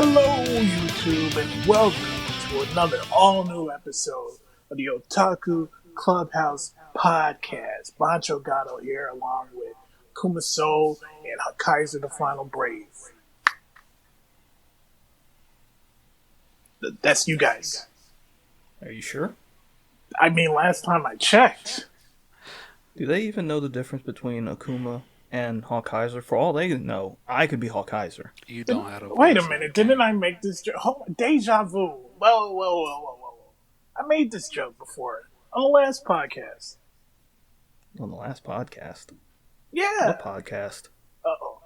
Hello, YouTube, and welcome to another all-new episode of the Otaku Clubhouse podcast. Bancho Gato here, along with Kumaso and Kaiser, the Final Brave. That's you guys. Are you sure? I mean, last time I checked. Do they even know the difference between Akuma and Hawkeyser? For all they know, I could be Hawkeyser. You don't have to. Wait a minute, didn't I make this joke? Deja vu. Whoa. I made this joke before on the last podcast. On the last podcast? Yeah. What podcast? Uh-oh.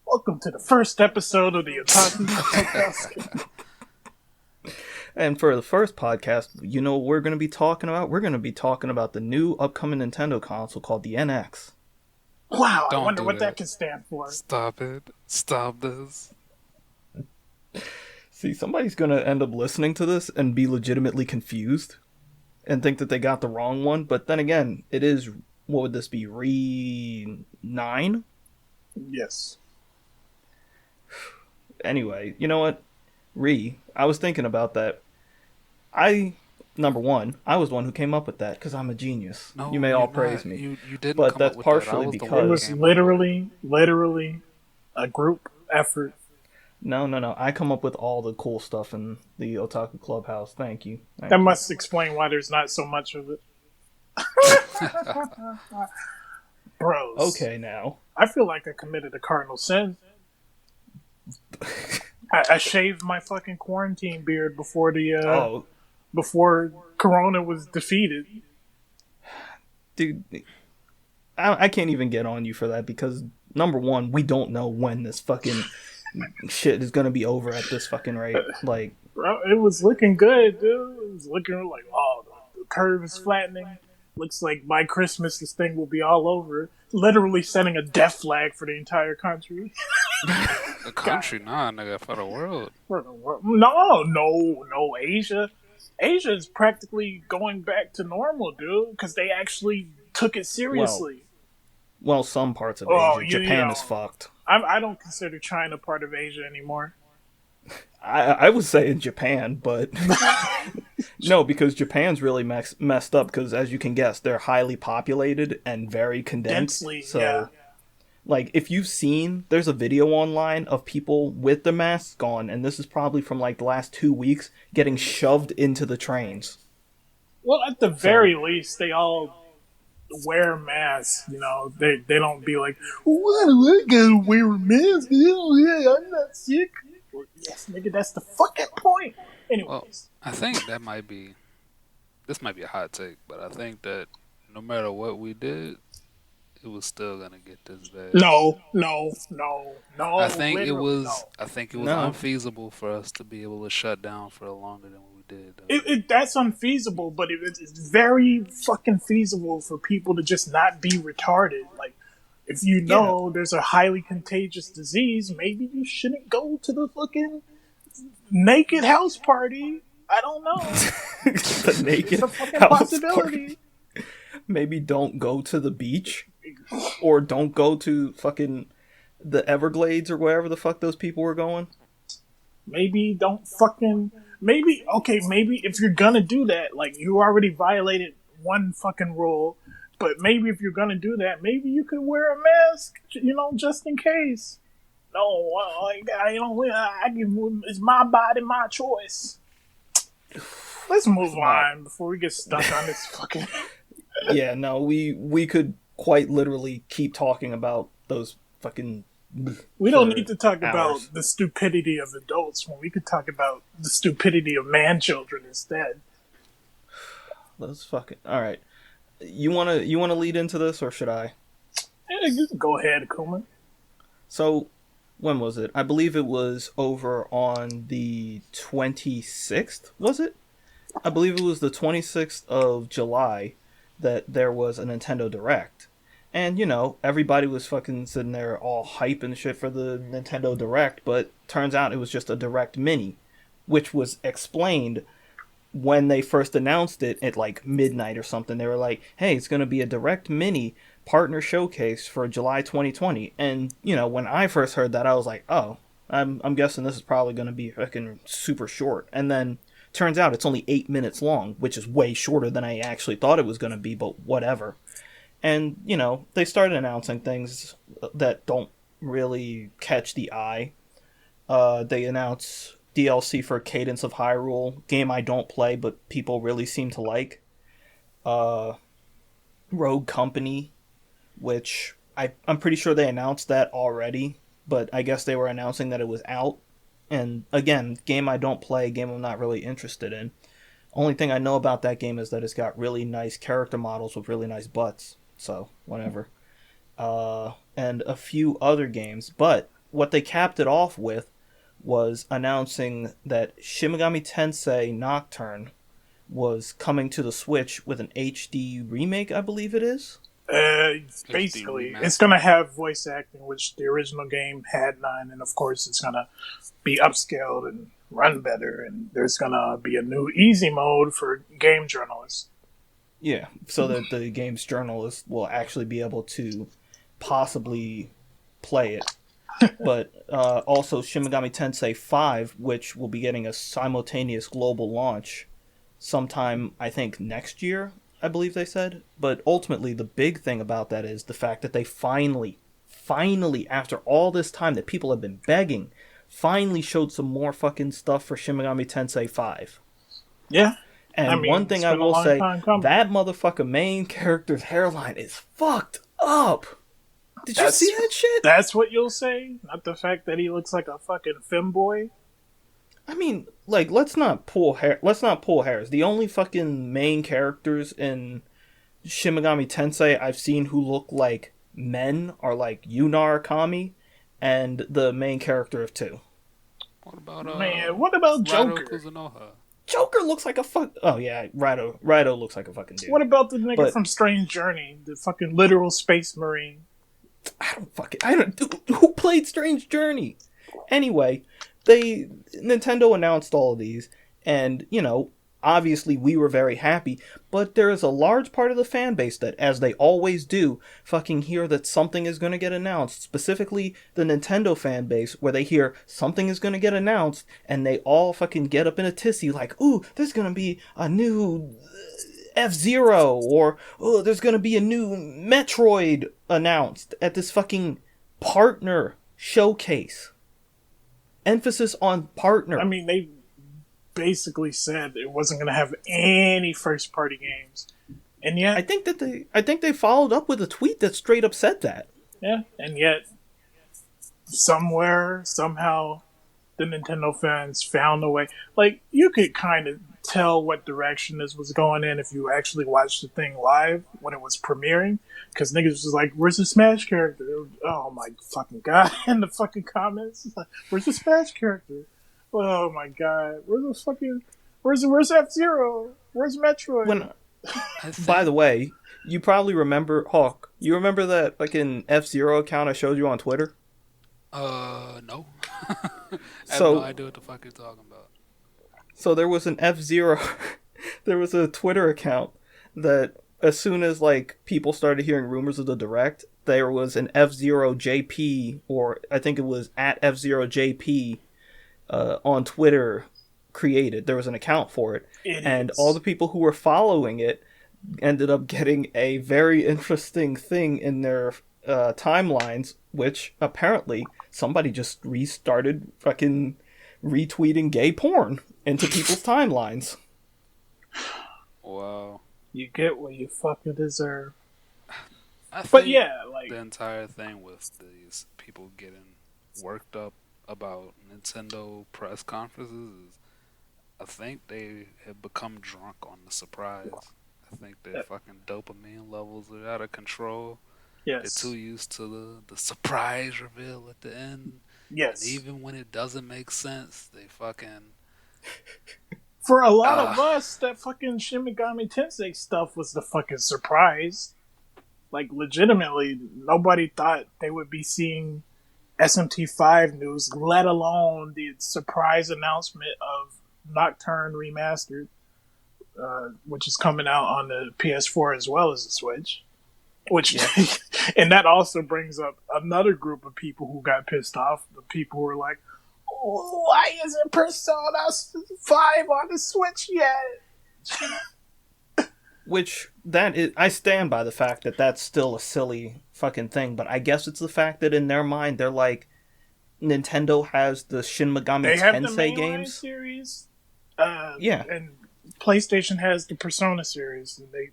Welcome to the first episode of the Otaku Clubhouse. And for the first podcast, you know what we're going to be talking about? We're going to be talking about the new upcoming Nintendo console called the NX. Wow, I wonder what that can stand for. Stop it. Stop this. See, somebody's going to end up listening to this and be legitimately confused and think that they got the wrong one. But then again, it is, what would this be, Re-9? Yes. Anyway, you know what? I was thinking about that. Number one, I was the one who came up with that because I'm a genius. No, you may all praise me. You didn't. But come that's up with partially that. because it was literally a group effort. No. I come up with all the cool stuff in the Otaku Clubhouse. Thank you. That must explain why there's not so much of it. Bros. Okay, now. I feel like I committed a cardinal sin. I shaved my fucking quarantine beard before before Corona was defeated. Dude, I can't even get on you for that because, number one, we don't know when this fucking shit is gonna be over at this fucking rate. Like, bro, it was looking good, dude. It was looking like, oh, the curve is flattening. Looks like by Christmas this thing will be all over. Literally setting a death flag for the entire country. The country, nah, nigga, for the world. For the world. No, Asia. Asia is practically going back to normal, dude, because they actually took it seriously. Well, some parts of Asia. Japan is fucked. I don't consider China part of Asia anymore. I was saying Japan, but no, because Japan's really messed up because, as you can guess, they're highly populated and very condensed. Densely, so, yeah. Like, if you've seen, there's a video online of people with their masks on, and this is probably from, like, the last 2 weeks, getting shoved into the trains. Well, at the very least, they all wear masks, you know. They don't be like, why do I gotta wear a mask? I'm not sick. Well, yes, nigga, that's the fucking point. Anyways. Well, I think this might be a hot take, but I think that no matter what we did, it was still gonna get this bad. No. I think it was. No. I think it was unfeasible for us to be able to shut down for longer than we did. That's unfeasible, but it's very fucking feasible for people to just not be retarded. Like, if you know there's a highly contagious disease, maybe you shouldn't go to the fucking naked house party. I don't know. The naked it's a fucking house possibility. Party. Maybe don't go to the beach. Or don't go to fucking the Everglades or wherever the fuck those people were going. Maybe if you're gonna do that, like, you already violated one fucking rule, but maybe if you're gonna do that, maybe you could wear a mask, you know, just in case. No, it's my body, my choice. Let's move on before we get stuck on this fucking... Yeah, no, we could quite literally keep talking about those fucking... We don't need to talk about the stupidity of adults when we could talk about the stupidity of man-children instead. Those fucking... Alright. You wanna lead into this, or should I? Yeah, you can go ahead, Akuma. So, when was it? I believe it was over on the 26th, was it? I believe it was the 26th of July that there was a Nintendo Direct. And, you know, everybody was fucking sitting there all hype and shit for the Nintendo Direct, but turns out it was just a Direct Mini, which was explained when they first announced it at like midnight or something. They were like, hey, it's going to be a Direct Mini partner showcase for July 2020. And, you know, when I first heard that, I was like, oh, I'm guessing this is probably going to be fucking super short. And then turns out it's only 8 minutes long, which is way shorter than I actually thought it was going to be, but whatever. And, you know, they started announcing things that don't really catch the eye. They announced DLC for Cadence of Hyrule, game I don't play, but people really seem to like. Rogue Company, which I'm pretty sure they announced that already, but I guess they were announcing that it was out. And again, game I don't play, game I'm not really interested in. Only thing I know about that game is that it's got really nice character models with really nice butts. So, whatever. And a few other games. But what they capped it off with was announcing that Shin Megami Tensei Nocturne was coming to the Switch with an HD remake, I believe it is. Basically, it's going to have voice acting, which the original game had none, and of course it's going to be upscaled and run better, and there's going to be a new easy mode for game journalists. Yeah, so that the game's journalists will actually be able to possibly play it. But also Shin Megami Tensei 5, which will be getting a simultaneous global launch sometime, I think, next year, I believe they said. But ultimately, the big thing about that is the fact that they finally, after all this time that people have been begging, finally showed some more fucking stuff for Shin Megami Tensei 5. Yeah. And I mean, one thing I will say, that motherfucker main character's hairline is fucked up. Did you see that shit? That's what you'll say? Not the fact that he looks like a fucking femboy? I mean, like, let's not pull hairs. The only fucking main characters in Shin Megami Tensei I've seen who look like men are like Yuna Arakami and the main character of 2. What about what about Joker? Joker looks like a fuck. Oh yeah, Raito looks like a fucking dude. What about the nigga from Strange Journey, the fucking literal space marine? Who played Strange Journey? Anyway, Nintendo announced all of these, and, you know, obviously we were very happy, but there is a large part of the fan base that, as they always do, fucking hear that something is going to get announced, specifically the Nintendo fan base, where they hear something is going to get announced, and they all fucking get up in a tizzy like, ooh, there's going to be a new F-Zero, or, oh, there's going to be a new Metroid announced at this fucking partner showcase. Emphasis on partner. I mean, they basically said it wasn't going to have any first-party games, and yet I think they followed up with a tweet that straight up said that. Yeah, and yet somehow, the Nintendo fans found a way. Like, you could kind of tell what direction this was going in if you actually watched the thing live when it was premiering, because niggas was like, "Where's the Smash character?" Oh my fucking god! In the fucking comments, like, "Where's the Smash character?" Oh my god! Where's F-Zero? Where's Metroid? By the way, you probably remember Hawk. You remember that fucking F-Zero account I showed you on Twitter? No. I have no idea what the fuck you're talking about. So there was an F-Zero, there was a Twitter account that as soon as, like, people started hearing rumors of the Direct, there was an F-Zero JP, or I think it was at F-Zero JP, on Twitter created. There was an account for it. And all the people who were following it ended up getting a very interesting thing in their timelines, which apparently somebody just restarted fucking retweeting gay porn into people's timelines. Wow. You get what you fucking deserve. But yeah, like, the entire thing with these people getting worked up about Nintendo press conferences is, I think they have become drunk on the surprise. I think their fucking dopamine levels are out of control. Yes. They're too used to the surprise reveal at the end. Yes. And even when it doesn't make sense, they fucking... For a lot of us, that fucking Shin Megami Tensei stuff was the fucking surprise. Like, legitimately, nobody thought they would be seeing SMT5 news, let alone the surprise announcement of Nocturne Remastered, which is coming out on the PS4 as well as the Switch. Which, and that also brings up another group of people who got pissed off. The people who were like, why isn't Persona 5 on the Switch yet? Which, that is, I stand by the fact that that's still a silly fucking thing, but I guess it's the fact that in their mind, they're like, Nintendo has the Shin Megami Tensei games. Series. Yeah. And PlayStation has the Persona series, and they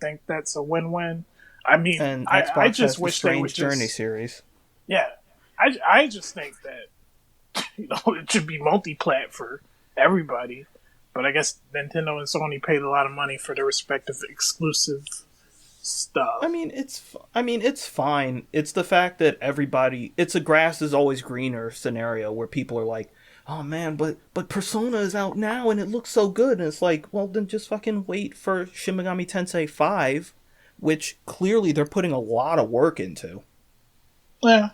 think that's a win-win. I mean, And Xbox I just has the wish Strange they would Journey series. Yeah. I just think that, it should be multi-plat for everybody. But I guess Nintendo and Sony paid a lot of money for their respective exclusive stuff. I mean, it's fine. It's the fact that everybody, it's a grass is always greener scenario where people are like, oh man, but Persona is out now and it looks so good. And it's like, well, then just fucking wait for Shin Megami Tensei 5, which clearly they're putting a lot of work into. Yeah.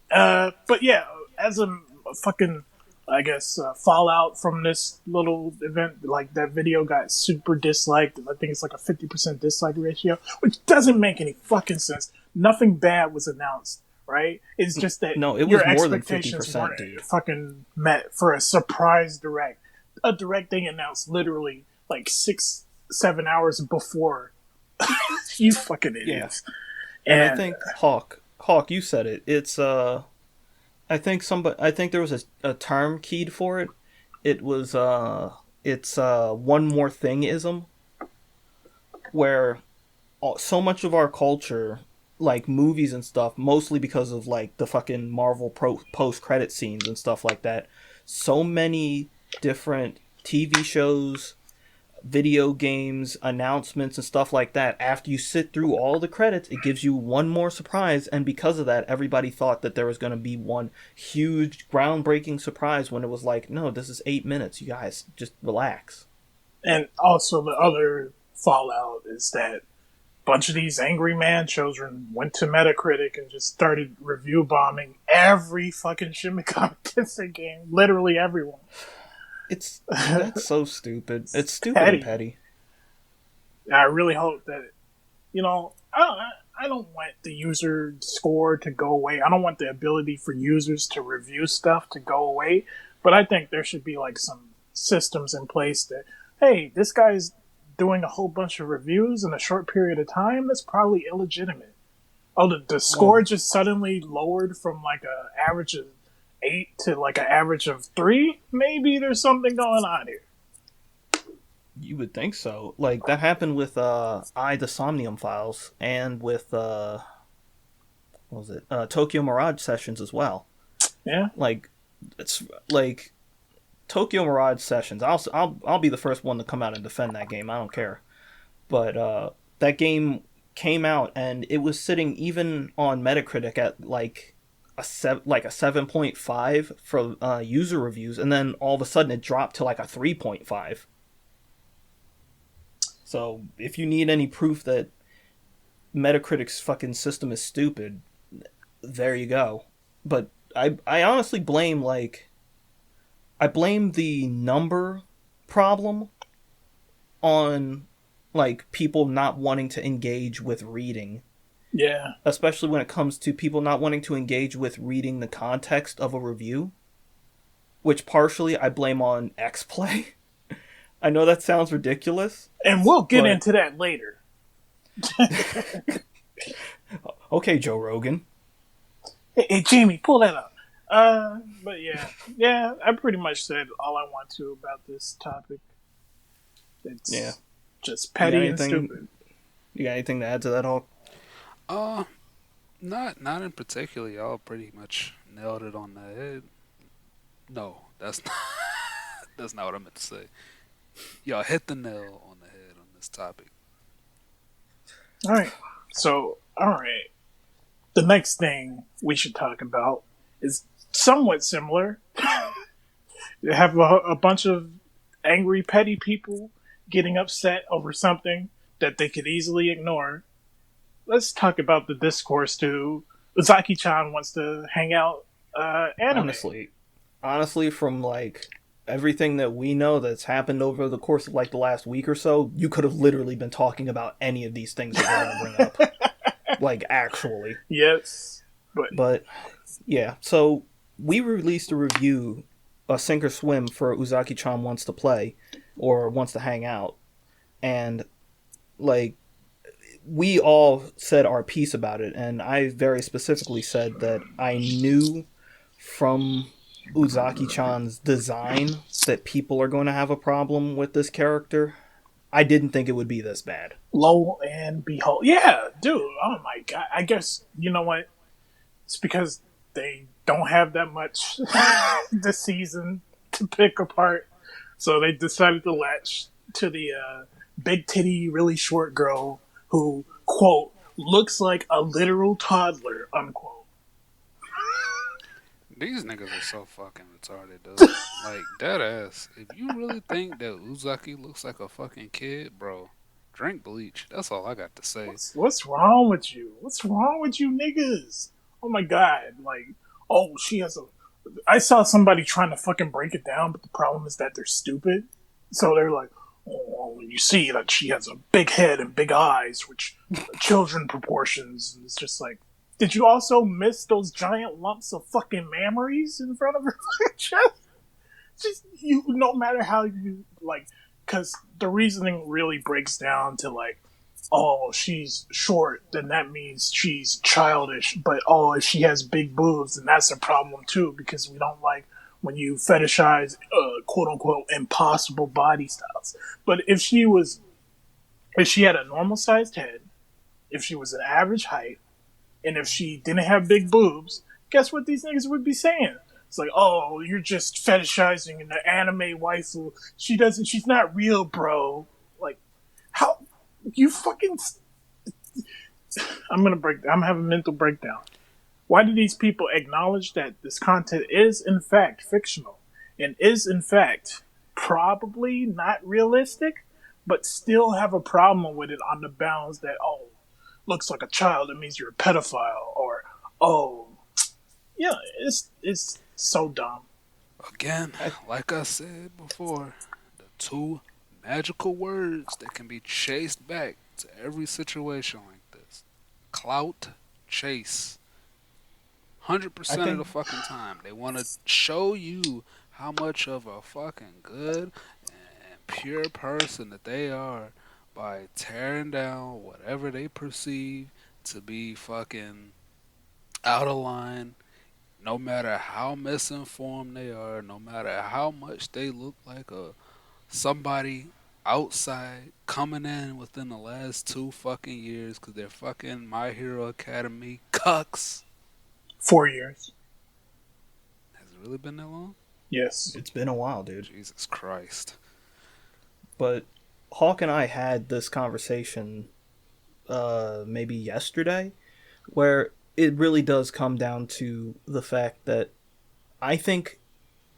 But yeah, as a fucking, I guess, fallout from this little event, like that video got super disliked. I think it's like a 50% dislike ratio, which doesn't make any fucking sense. Nothing bad was announced, right? It's just that no, it was your more than expectations 50%, weren't dude. fucking met for a surprise direct. A direct thing announced literally like 6-7 hours before. You fucking idiots. Yeah. And I think Hawk, you said it. It's I think there was a term keyed for it. It was it's one more thingism, where so much of our culture, like movies and stuff, mostly because of like the fucking Marvel post credit scenes and stuff like that. So many different TV shows, video games, announcements, and stuff like that. After you sit through all the credits, it gives you one more surprise, and because of that, everybody thought that there was going to be one huge, groundbreaking surprise when it was like, no, this is 8 minutes, you guys, just relax. And also the other fallout is that a bunch of these angry man children went to Metacritic and just started review bombing every fucking Shin Megami Tensei game. Literally everyone. That's so stupid. It's stupid and petty. I really hope that, I don't want the user score to go away. I don't want the ability for users to review stuff to go away. But I think there should be like some systems in place that, hey, this guy's doing a whole bunch of reviews in a short period of time. That's probably illegitimate. Oh, the score just suddenly lowered from like a average of 8 to like an average of 3. Maybe there's something going on here. You would think so. Like that happened with the Somnium Files and with what was it? Tokyo Mirage Sessions as well. Yeah. Like it's like Tokyo Mirage Sessions. I'll be the first one to come out and defend that game. I don't care. But that game came out and it was sitting even on Metacritic at like a 7.5 for user reviews, and then all of a sudden it dropped to like a 3.5. So if you need any proof that Metacritic's fucking system is stupid, there you go. But I honestly blame the number problem on like people not wanting to engage with reading. Yeah. Especially when it comes to people not wanting to engage with reading the context of a review, which partially I blame on XPlay. I know that sounds ridiculous. And we'll get into that later. Okay, Joe Rogan. Hey, Jamie, pull that up. But yeah, I pretty much said all I want to about this topic. It's just petty and stupid. You got anything to add to that, Hulk? Not in particular. Y'all pretty much nailed it on the head. No, that's not what I meant to say. Y'all hit the nail on the head on this topic. All right. So, the next thing we should talk about is somewhat similar. You have a bunch of angry, petty people getting upset over something that they could easily ignore. Let's talk about the discourse to Uzaki-Chan wants to hang out anime. Honestly, from like everything that we know that's happened over the course of like the last week or so, you could have literally been talking about any of these things that we're going to bring up. Like, actually. Yes. But, yeah. So, we released a review a sink or swim for Uzaki-Chan wants to play or wants to hang out. And, like, we all said our piece about it, and I very specifically said that I knew from Uzaki-chan's design that people are going to have a problem with this character. I didn't think it would be this bad. Lo and behold. Yeah, dude. Oh my god. I guess, you know what? It's because they don't have that much this season to pick apart. So they decided to latch to the big titty, really short girl who, quote, looks like a literal toddler, unquote. These niggas are so fucking retarded, dude. Like, dead ass. If you really think that Uzaki looks like a fucking kid, bro, drink bleach. That's all I got to say. What's wrong with you? What's wrong with you niggas? Oh my god. Like, oh, she has a... I saw somebody trying to fucking break it down, but the problem is that they're stupid. So they're like, oh, you see that she has a big head and big eyes, which children proportions. And it's just like, did you also miss those giant lumps of fucking mammaries in front of her chest? Just, you, no matter how you, like, because the reasoning really breaks down to, like, oh, she's short, then that means she's childish. But, oh, if she has big boobs, then that's a problem, too, because we don't like when you fetishize, quote-unquote, impossible body styles. But if she had a normal-sized head, if she was an average height, and if she didn't have big boobs, guess what these niggas would be saying? It's like, oh, you're just fetishizing an anime waifu. She's not real, bro. Like, how, you fucking, I'm having a mental breakdown. Why do these people acknowledge that this content is, in fact, fictional? And is, in fact, probably not realistic, but still have a problem with it on the bounds that, oh, looks like a child, it means you're a pedophile, or, oh, yeah, it's so dumb. Again, like I said before, the two magical words that can be chased back to every situation like this. Clout chase. 100% of the fucking time. They want to show you how much of a fucking good and pure person that they are by tearing down whatever they perceive to be fucking out of line, no matter how misinformed they are, no matter how much they look like somebody outside coming in within the last 2 fucking years because they're fucking My Hero Academy cucks. 4 years. Has it really been that long? Yes. It's been a while, dude. Jesus Christ. But Hawk and I had this conversation maybe yesterday, where it really does come down to the fact that I think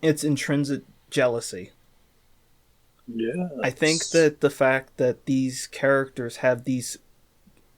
it's intrinsic jealousy. Yeah. I think that the fact that these characters have these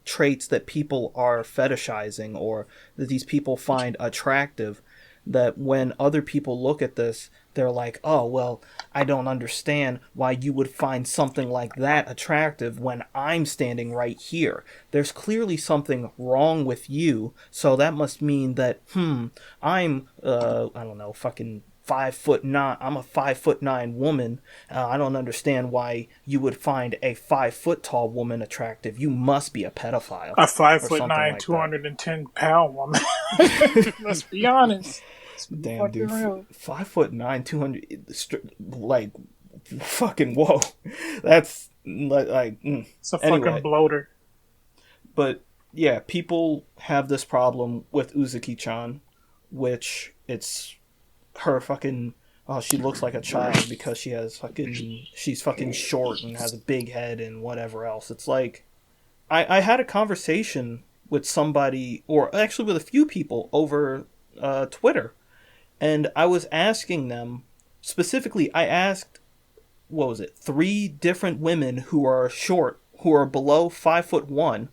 traits that people are fetishizing or that these people find attractive, that when other people look at this, they're like, oh, well, I don't understand why you would find something like that attractive when I'm standing right here. There's clearly something wrong with you, so that must mean that, I'm, I don't know, fucking 5'9". I'm a 5'9" woman. I don't understand why you would find a 5 foot tall woman attractive. You must be a pedophile. A 5'9", like 210-pound woman. Let's be honest. Damn, dude. 5'9", 200. Like, fucking whoa. That's like. It's a fucking bloater. But yeah, people have this problem with Uzaki-Chan, which it's her fucking, oh, she looks like a child because she's fucking short and has a big head and whatever else. It's like, I had a conversation with somebody, or actually with a few people over Twitter, and I was asking them, specifically, I asked, 3 different women who are short, who are below 5'1",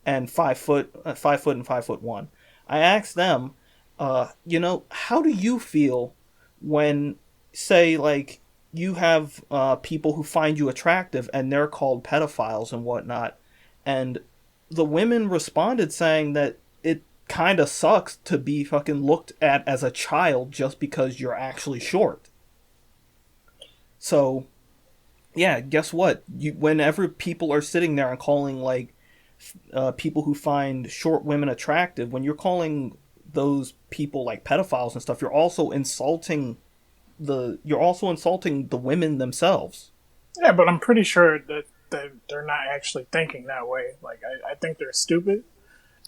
and 5 foot and 5'1". I asked them, how do you feel when, say, like, you have people who find you attractive and they're called pedophiles and whatnot, and the women responded saying that kind of sucks to be fucking looked at as a child just because you're actually short. So, yeah, guess what? Whenever people are sitting there and calling, like, people who find short women attractive, when you're calling those people, like, pedophiles and stuff, you're also insulting the women themselves. Yeah, but I'm pretty sure that they're not actually thinking that way. Like, I think they're stupid.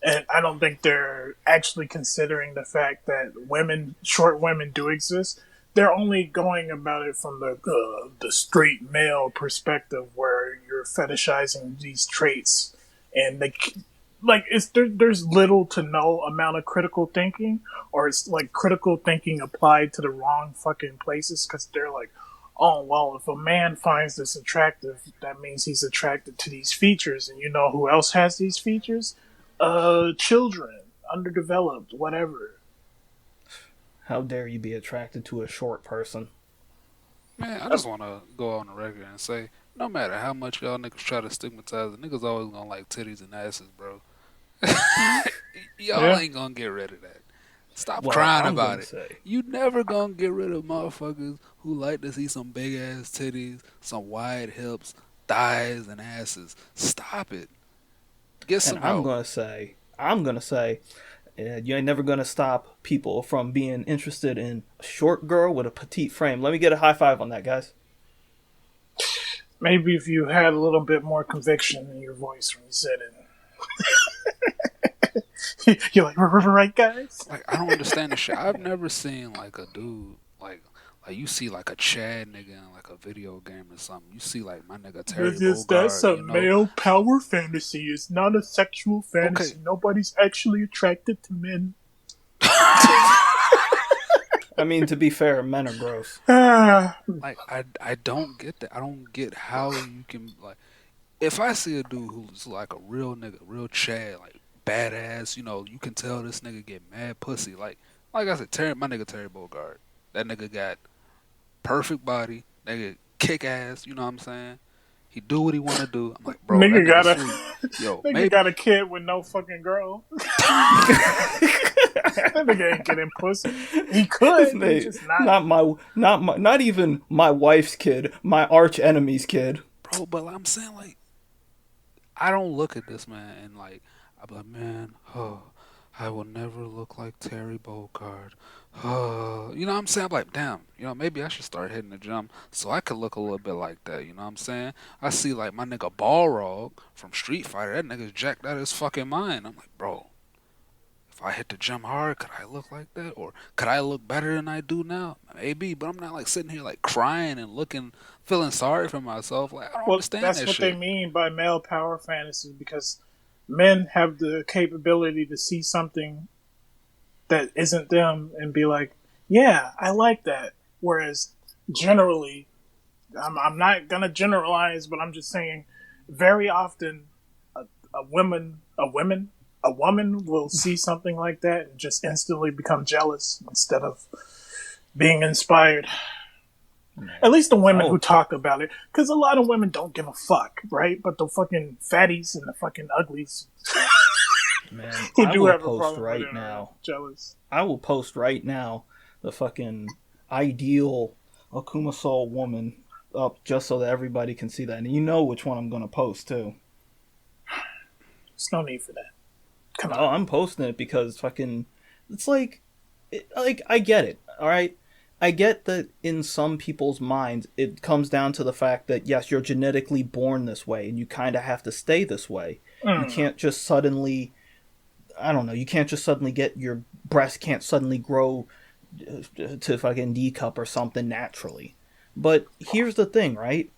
And I don't think they're actually considering the fact that short women do exist. They're only going about it from the straight male perspective, where you're fetishizing these traits, and there's little to no amount of critical thinking, or it's like critical thinking applied to the wrong fucking places, because they're like, oh well, if a man finds this attractive, that means he's attracted to these features, and you know who else has these features? Children, underdeveloped, whatever. How dare you be attracted to a short person? Man, I just want to go on the record and say, no matter how much y'all niggas try to stigmatize it, niggas always gonna like titties and asses, bro. Y'all ain't gonna get rid of that. Stop crying about it. You never gonna get rid of motherfuckers who like to see some big ass titties, some wide hips, thighs, and asses. Stop it. Get some help. I'm gonna say, you ain't never gonna stop people from being interested in a short girl with a petite frame. Let me get a high five on that, guys. Maybe if you had a little bit more conviction in your voice when you said it. You're like, right, guys? Like, I don't understand the shit. I've never seen, like, a dude, like you see, like, a Chad nigga in, like, a video game or something. You see, like, my nigga Terry Bogard. That's a male power fantasy. It's not a sexual fantasy. Okay. Nobody's actually attracted to men. I mean, to be fair, men are gross. Like, I don't get that. I don't get how you can, like, if I see a dude who's like a real nigga, real Chad, like, badass, you know, you can tell this nigga get mad pussy. Like I said, my nigga Terry Bogard. That nigga got perfect body. Nigga kick ass, you know what I'm saying? He do what he want to do. I'm like, bro, nigga that got sweet. Yo, nigga got a kid with no fucking girl. That nigga ain't getting pussy. He could, he's just not even my wife's kid, my arch enemy's kid. Bro, but I'm saying, like, I don't look at this man and, like, I'm like, man, I will never look like Terry Bogard. You know what I'm saying? I'm like, damn, you know, maybe I should start hitting the gym so I could look a little bit like that. You know what I'm saying? I see, like, my nigga Balrog from Street Fighter. That nigga's jacked out of his fucking mind. I'm like, bro, if I hit the gym hard, could I look like that? Or could I look better than I do now? Maybe, but I'm not, like, sitting here, like, crying and feeling sorry for myself. Like, I don't understand that shit. That's what they mean by male power fantasy, because men have the capability to see something that isn't them and be like, yeah, I like that. Whereas generally, I'm not gonna generalize, but I'm just saying, very often a woman will see something like that and just instantly become jealous instead of being inspired. At least the women who talk about it, because a lot of women don't give a fuck, right? But the fucking fatties and the fucking uglies. Man, I will post right now. Jealous. I will post right now the fucking ideal Akuma Soul woman up just so that everybody can see that. And you know which one I'm going to post too. There's no need for that. Come on. Oh, I'm posting it because fucking it's like I get it. All right. I get that in some people's minds it comes down to the fact that yes, you're genetically born this way and you kind of have to stay this way. You can't just suddenly you can't just suddenly get your breast can't suddenly grow to fucking D cup or something naturally. But here's the thing, right?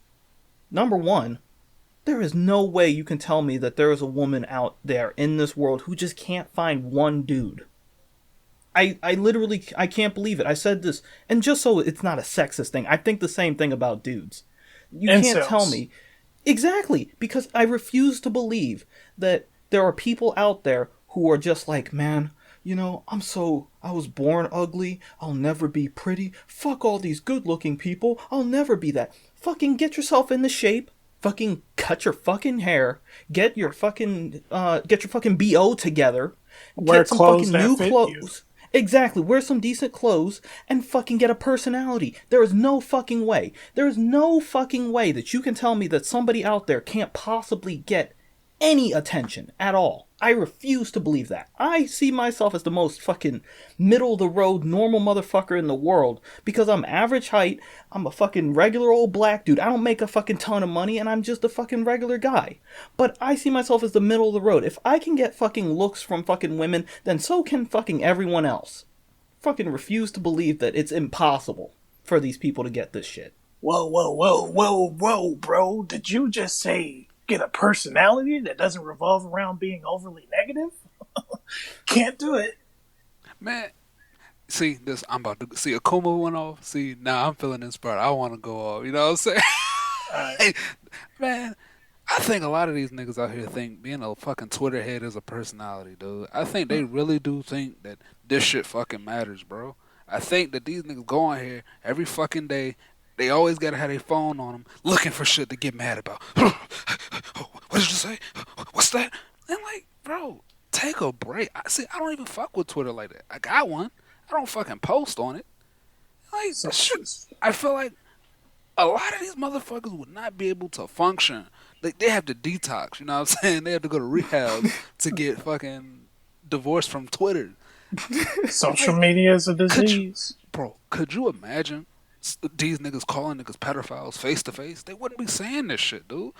Number one, there is no way you can tell me that there is a woman out there in this world who just can't find one dude. I literally, I can't believe it. I said this, and just so it's not a sexist thing, I think the same thing about dudes. You can't tell me. Exactly, because I refuse to believe that there are people out there who are just like, man, you know, I was born ugly, I'll never be pretty, fuck all these good-looking people, I'll never be that. Fucking get yourself into shape, fucking cut your fucking hair, get your fucking BO together, Wear Get some clothes fucking that new fit you. clothes. Exactly. Wear some decent clothes and fucking get a personality. There is no fucking way. There is no fucking way that you can tell me that somebody out there can't possibly get any attention at all. I refuse to believe that. I see myself as the most fucking middle of the road normal motherfucker in the world because I'm average height, I'm a fucking regular old black dude. I don't make a fucking ton of money and I'm just a fucking regular guy. But I see myself as the middle of the road. If I can get fucking looks from fucking women, then so can fucking everyone else. Fucking refuse to believe that it's impossible for these people to get this shit. Whoa, bro. Did you just say get a personality that doesn't revolve around being overly negative? Can't do it. Man, see, this I'm about to see Akuma went off. See, now I'm feeling inspired. I want to go off. You know what I'm saying? Hey, man, I think a lot of these niggas out here think being a fucking Twitter head is a personality, dude. I think they really do think that this shit fucking matters, bro. I think that these niggas go on here every fucking day. They always gotta have their phone on them, looking for shit to get mad about. What did you say? What's that? And like, bro, take a break. See, I don't even fuck with Twitter like that. I got one. I don't fucking post on it. Like, I feel like a lot of these motherfuckers would not be able to function. They have to detox, you know what I'm saying? They have to go to rehab to get fucking divorced from Twitter. Social media is a disease. Could you imagine these niggas calling niggas pedophiles face to face? They wouldn't be saying this shit, dude.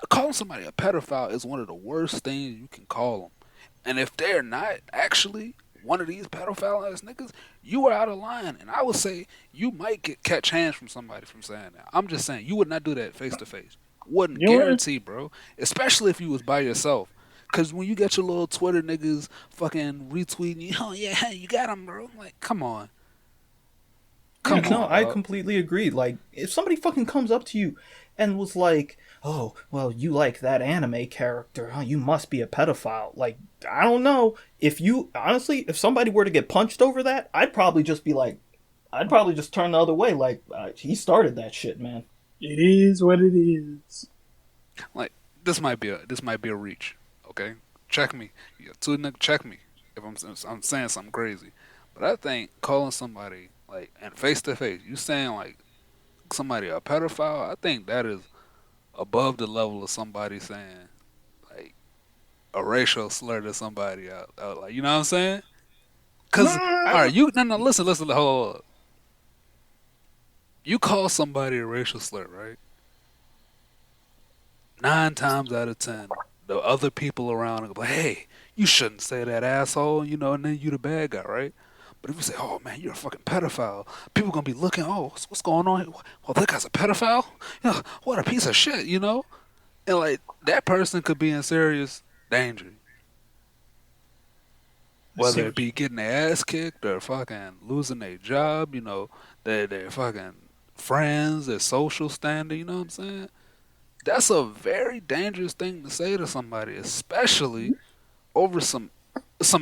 Calling somebody a pedophile is one of the worst things you can call them. And if they're not actually one of these pedophile ass niggas, you are out of line. And I would say you might catch hands from somebody from saying that. I'm just saying you would not do that face to face. Wouldn't guarantee, bro. Especially if you was by yourself. Cause when you get your little Twitter niggas fucking retweeting you, oh yeah, you got them, bro. I'm like, come on. Come on, no, I completely agree. Like, if somebody fucking comes up to you and was like, oh, well, you like that anime character, huh? You must be a pedophile. Like, I don't know. Honestly, if somebody were to get punched over that, I'd probably just turn the other way. Like, he started that shit, man. It is what it is. Like, this might be a reach, okay? Check me. Yeah, check me if I'm saying something crazy. But I think calling somebody, like, and face to face, you saying, like, somebody a pedophile, I think that is above the level of somebody saying, like, a racial slur to somebody out like, you know what I'm saying? Because, alright, listen, hold on. You call somebody a racial slur, right? 9 times out of 10, the other people around are like, hey, you shouldn't say that, asshole, you know, and then you the bad guy, right? But if you say, oh man, you're a fucking pedophile, people gonna be looking, oh, what's going on? Well, that guy's a pedophile? You know, what a piece of shit, you know? And like, that person could be in serious danger. Whether it be getting their ass kicked or fucking losing their job, you know, their fucking friends, their social standing, you know what I'm saying? That's a very dangerous thing to say to somebody, especially over some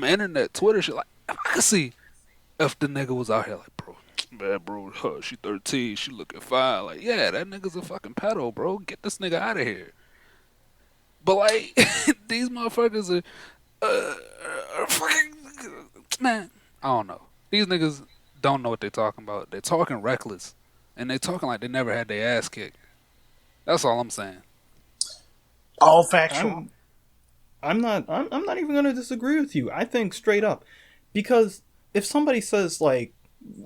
internet Twitter shit. Like, I could see if the nigga was out here like, bro, man, bro, she 13, she looking fine. Like, yeah, that nigga's a fucking pedo, bro. Get this nigga out of here. But like, these motherfuckers are fucking, man, I don't know. These niggas don't know what they're talking about. They're talking reckless, and they talking like they never had their ass kicked. That's all I'm saying. All factual. I'm not even gonna disagree with you. I think straight up, because if somebody says, like,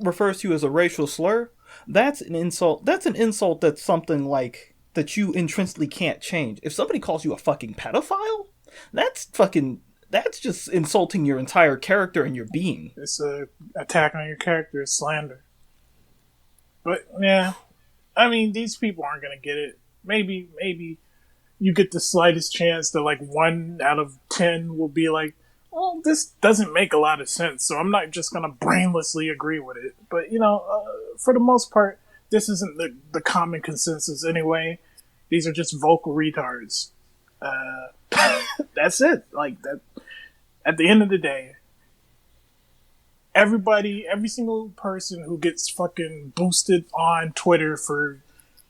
refers to you as a racial slur, that's an insult. That's an insult. That's something like that you intrinsically can't change. If somebody calls you a fucking pedophile, that's just insulting your entire character and your being. It's a attack on your character. It's slander. But yeah, I mean, these people aren't gonna get it. Maybe you get the slightest chance that like 1 out of 10 will be like, well, this doesn't make a lot of sense, so I'm not just gonna brainlessly agree with it. But you know, for the most part, this isn't the common consensus anyway. These are just vocal retards. That's it. Like that. At the end of the day, every single person who gets fucking boosted on Twitter for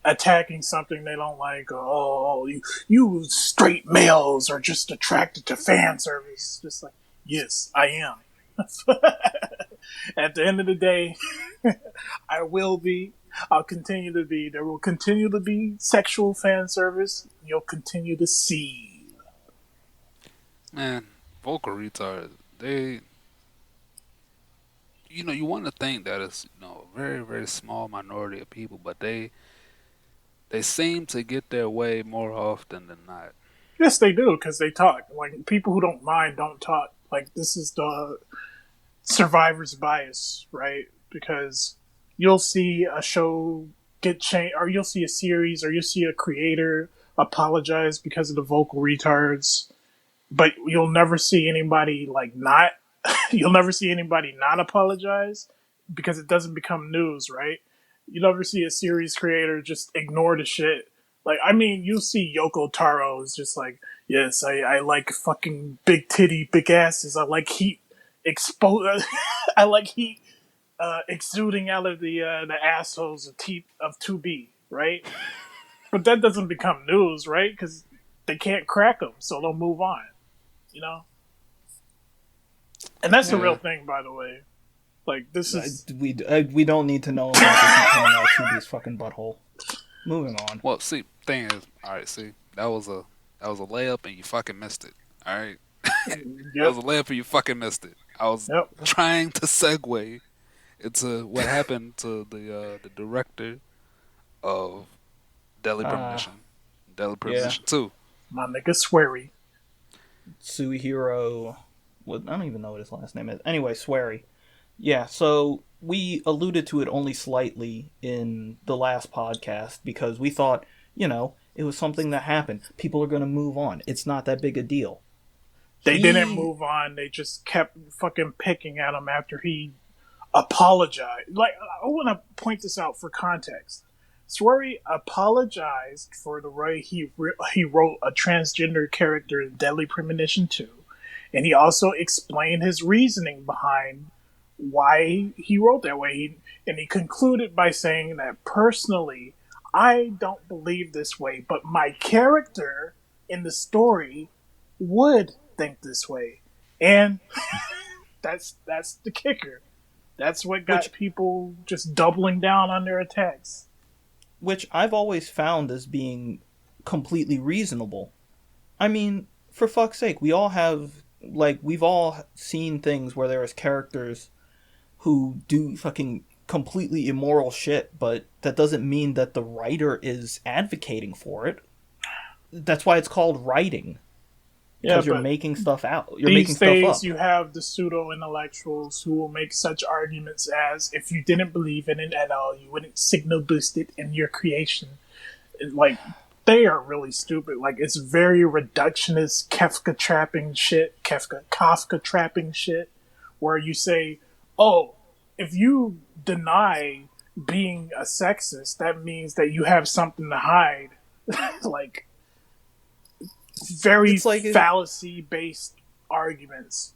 attacking something they don't like, oh, you straight males are just attracted to fan service. Just like, Yes, I am. At the end of the day, I will be. I'll continue to be. There will continue to be sexual fan service. You'll continue to see. Man, vocal retards, they, you want to think that it's, a very, very small minority of people, but they seem to get their way more often than not. Yes, they do, because they talk. Like, people who don't mind don't talk. Like, this is the survivor's bias, right? Because you'll see a show get changed, or you'll see a series, or you'll see a creator apologize because of the vocal retards, but you'll never see anybody like not. You'll never see anybody not apologize because it doesn't become news, right? You never see a series creator just ignore the shit. Like, I mean, you see Yoko Taro is just like, yes, I like fucking big titty, big asses. I like heat expose. I like heat exuding out of the assholes of 2B, right? But that doesn't become news, right? Because they can't crack them, so they'll move on. You know, and that's the real thing, by the way. Like, this is we don't need to know about this coming out 2B's fucking butthole. Moving on. Well, see, thing is, all right, see, that was a layup and you fucking missed it. All right, that was a layup and you fucking missed it. I was trying to segue into what happened to the director of Deadly Premonition, Deadly Premonition 2. My nigga Swery. Suihiro. Well, I don't even know what his last name is. Anyway, Swery. Yeah, so we alluded to it only slightly in the last podcast because we thought, it was something that happened. People are going to move on. It's not that big a deal. They didn't move on. They just kept fucking picking at him after he apologized. Like, I want to point this out for context. Swery apologized for the way he wrote a transgender character in Deadly Premonition 2. And he also explained his reasoning behind why he wrote that way. And he concluded by saying that, personally, I don't believe this way, but my character in the story would think this way. And that's the kicker. That's what got people just doubling down on their attacks. Which I've always found as being completely reasonable. I mean, for fuck's sake, we've all seen things where there's characters who do fucking completely immoral shit, but that doesn't mean that the writer is advocating for it. That's why it's called writing. Because you're making stuff out. You're making stuff up. These days, you have the pseudo-intellectuals who will make such arguments as, if you didn't believe in it at all, you wouldn't signal boost it in your creation. Like, they are really stupid. Like, it's very reductionist Kafka trapping shit, where you say, oh, if you deny being a sexist, that means that you have something to hide. Like, very fallacy-based arguments.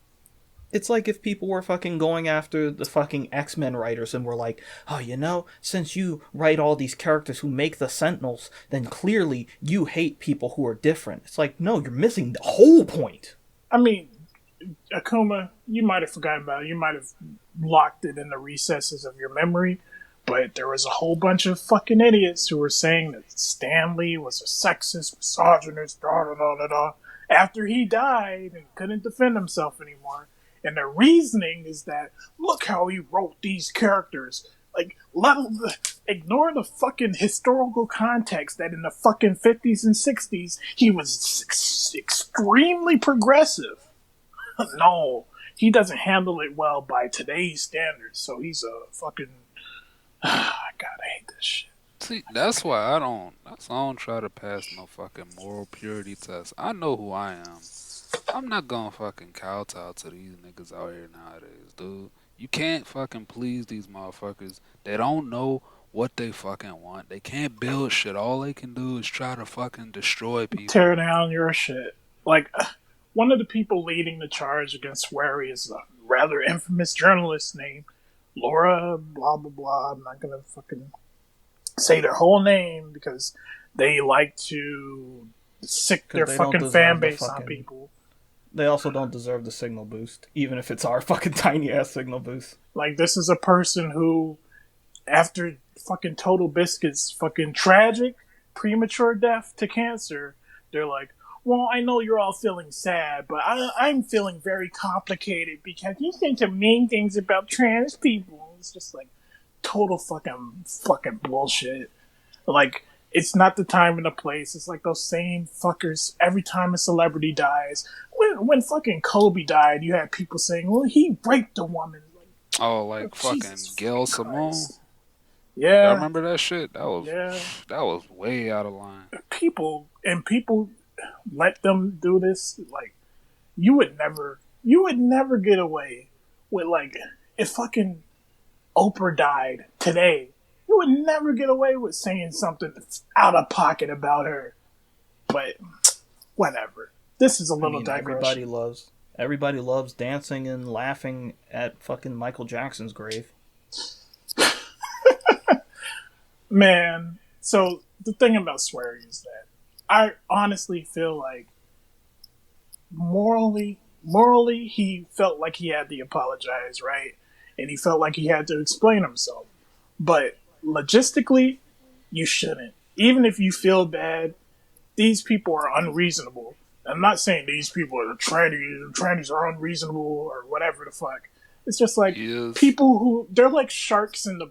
It's like if people were fucking going after the fucking X-Men writers and were like, oh, since you write all these characters who make the Sentinels, then clearly you hate people who are different. It's like, no, you're missing the whole point. I mean, Akuma, you might have forgotten about it. You might have locked it in the recesses of your memory. But there was a whole bunch of fucking idiots who were saying that Stan Lee was a sexist, misogynist, after he died and couldn't defend himself anymore. And their reasoning is that, look how he wrote these characters. Like, ignore the fucking historical context that in the fucking 50s and 60s, he was extremely progressive. No, he doesn't handle it well by today's standards, so he's a fucking... God, I hate this shit. See, that's why I don't try to pass no fucking moral purity test. I know who I am. I'm not gonna fucking kowtow to these niggas out here nowadays, dude. You can't fucking please these motherfuckers. They don't know what they fucking want. They can't build shit. All they can do is try to fucking destroy people. Tear down your shit. Like, one of the people leading the charge against Swery is a rather infamous journalist named Laura, blah, blah, blah. I'm not going to fucking say their whole name because they like to sick their fucking fan base on people. They also don't deserve the signal boost, even if it's our fucking tiny ass signal boost. Like, this is a person who, after fucking Total Biscuit's fucking tragic premature death to cancer, they're like, well, I know you're all feeling sad, but I'm feeling very complicated because you think the mean things about trans people. It's just like total fucking bullshit. Like, it's not the time and the place. It's like those same fuckers every time a celebrity dies. When fucking Kobe died, you had people saying, well, he raped a woman. Like, oh, like fucking Gail Simone. Yeah. I remember that shit. That was way out of line. People let them do this. Like, you would never get away with, like, if fucking Oprah died today, you would never get away with saying something that's out of pocket about her. But whatever. This is a little digression. Everybody loves dancing and laughing at fucking Michael Jackson's grave. Man, so the thing about swearing is that I honestly feel like morally he felt like he had to apologize, right? And he felt like he had to explain himself. But logistically, you shouldn't. Even if you feel bad, these people are unreasonable. I'm not saying these people are trannies are unreasonable or whatever the fuck. It's just like people who, they're like sharks in the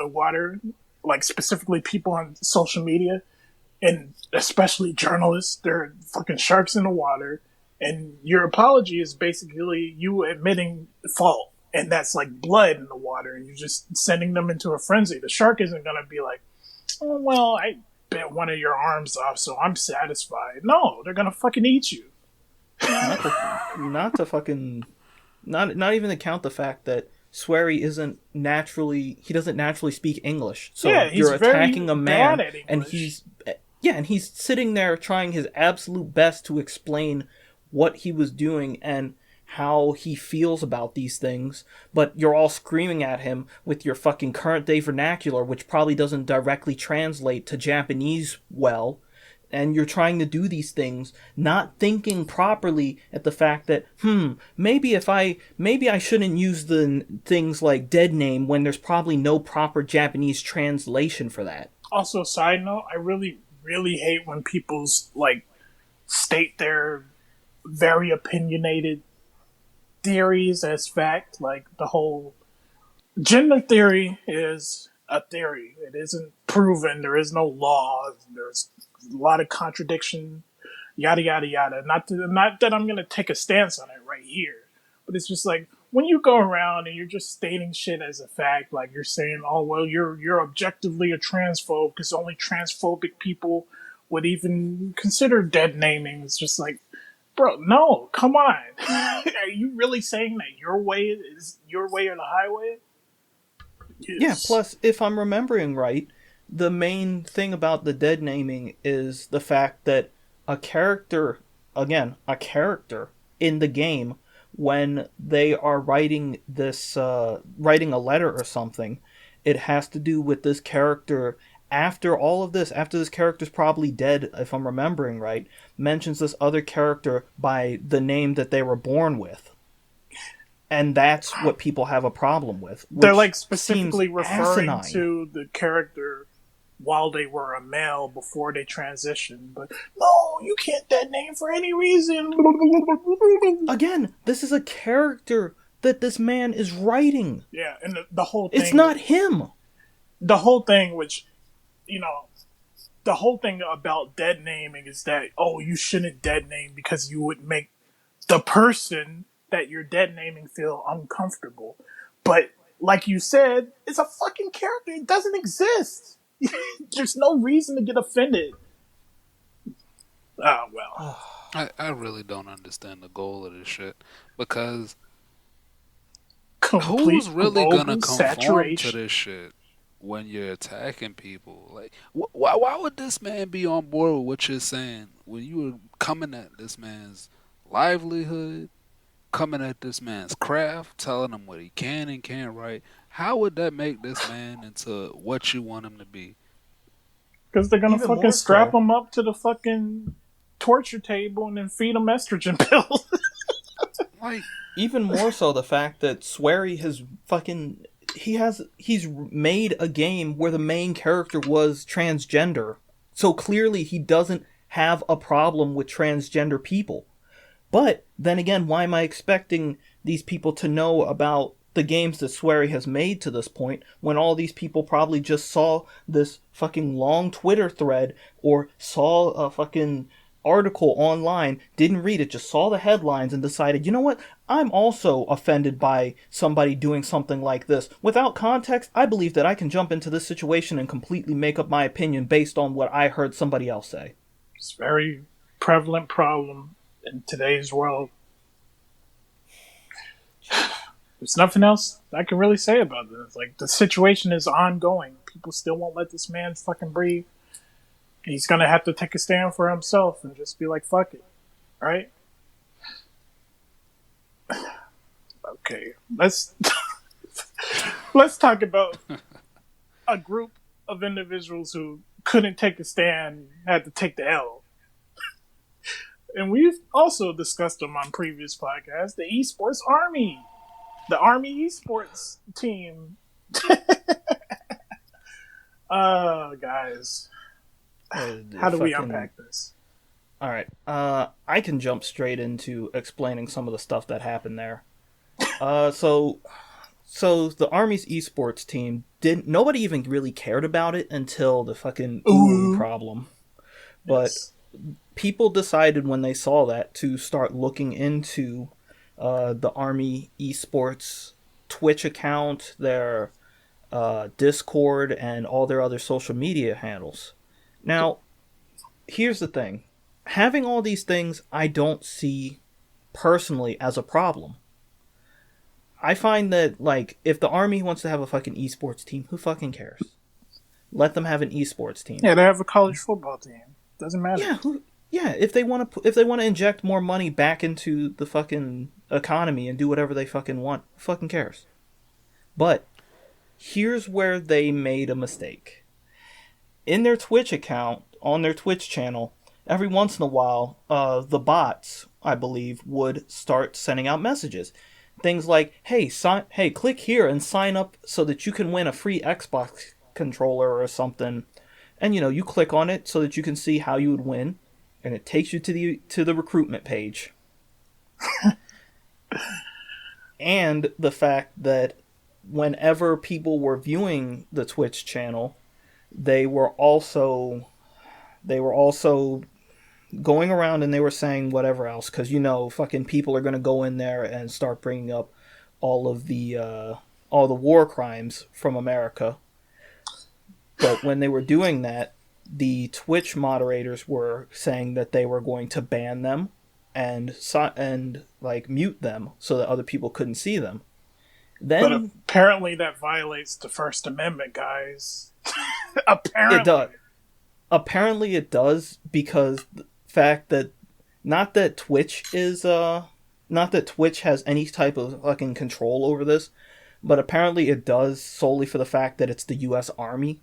water, like specifically people on social media, and especially journalists. They're fucking sharks in the water, and your apology is basically you admitting fault, and that's like blood in the water, and you're just sending them into a frenzy. The shark isn't gonna be like, oh well, I bit one of your arms off, so I'm satisfied. No, they're gonna fucking eat you. Not even to count the fact that Swery doesn't naturally speak English. So yeah, you're attacking a man and he's sitting there trying his absolute best to explain what he was doing and how he feels about these things, but you're all screaming at him with your fucking current day vernacular, which probably doesn't directly translate to Japanese well. And you're trying to do these things, not thinking properly at the fact that, maybe I shouldn't use the things like dead name when there's probably no proper Japanese translation for that. Also, side note, I really, really hate when people, like, state their very opinionated theories as fact. Like, the whole gender theory is a theory. It isn't proven. There is no law. There's a lot of contradiction, yada yada yada. Not that I'm gonna take a stance on it right here, but it's just like when you go around and you're just stating shit as a fact, like you're saying, oh well, you're objectively a transphobe because only transphobic people would even consider dead naming. It's just like, bro, no, come on. Are you really saying that your way is your way or the highway? Yes. Yeah, plus, if I'm remembering right, the main thing about the dead naming is the fact that a character in the game, when they are writing a letter or something, it has to do with this character after this character's probably dead, if I'm remembering right, mentions this other character by the name that they were born with. And that's what people have a problem with. They're like specifically referring to the character while they were a male before they transitioned. But no, you can't dead name for any reason. Again, this is a character that this man is writing. Yeah, and the whole thing... It's not him. The whole thing, which, the whole thing about dead naming is that, oh, you shouldn't dead name because you would make the person that you're dead naming feel uncomfortable. But, like you said, it's a fucking character. It doesn't exist. There's no reason to get offended. Oh, well. I really don't understand the goal of this shit. Because who's really gonna conform to this shit when you're attacking people? Like, why would this man be on board with what you're saying when you were coming at this man's livelihood, coming at this man's craft, telling him what he can and can't write? How would that make this man into what you want him to be? Because they're gonna fucking strap him up to the fucking torture table and then feed him estrogen pills. Like, even more so the fact that Swery has he's made a game where the main character was transgender. So clearly he doesn't have a problem with transgender people. But then again, why am I expecting these people to know about the games that Swery has made to this point when all these people probably just saw this fucking long Twitter thread or saw a fucking article online, didn't read it, just saw the headlines and decided, you know what, I'm also offended by somebody doing something like this. Without context, I believe that I can jump into this situation and completely make up my opinion based on what I heard somebody else say. It's a very prevalent problem in today's world. There's nothing else I can really say about this. Like, the situation is ongoing. People still won't let this man fucking breathe. He's gonna have to take a stand for himself and just be like, fuck it. Right? Okay. Let's talk about a group of individuals who couldn't take a stand, had to take the L. And we've also discussed them on previous podcasts. The Esports Army. The Army Esports team. Guys. How do we unpack this? Alright. I can jump straight into explaining some of the stuff that happened there. So the Army's esports team nobody even really cared about it until the fucking problem. But yes. People decided when they saw that to start looking into the Army esports Twitch account, their Discord, and all their other social media handles. Now, here's the thing. Having all these things, I don't see personally as a problem. I find that, like, if the Army wants to have a fucking esports team, who fucking cares? Let them have an esports team. Yeah, they have a college football team. Doesn't matter. Yeah, if they want to inject more money back into the fucking economy and do whatever they fucking want, who fucking cares? But here's where they made a mistake. In their Twitch account, on their Twitch channel, every once in a while, the bots, I believe, would start sending out messages. Things like, hey, click here and sign up so that you can win a free Xbox controller or something. And, you click on it so that you can see how you would win. And it takes you to the recruitment page. And the fact that whenever people were viewing the Twitch channel, they were also going around and they were saying whatever else, because fucking people are going to go in there and start bringing up all the war crimes from America. But when they were doing that, the Twitch moderators were saying that they were going to ban them and mute them so that other people couldn't see them. But apparently that violates the First Amendment, guys. Apparently. It does. Apparently it does, because the fact that not that Twitch has any type of fucking control over this, but apparently it does solely for the fact that it's the U.S. Army.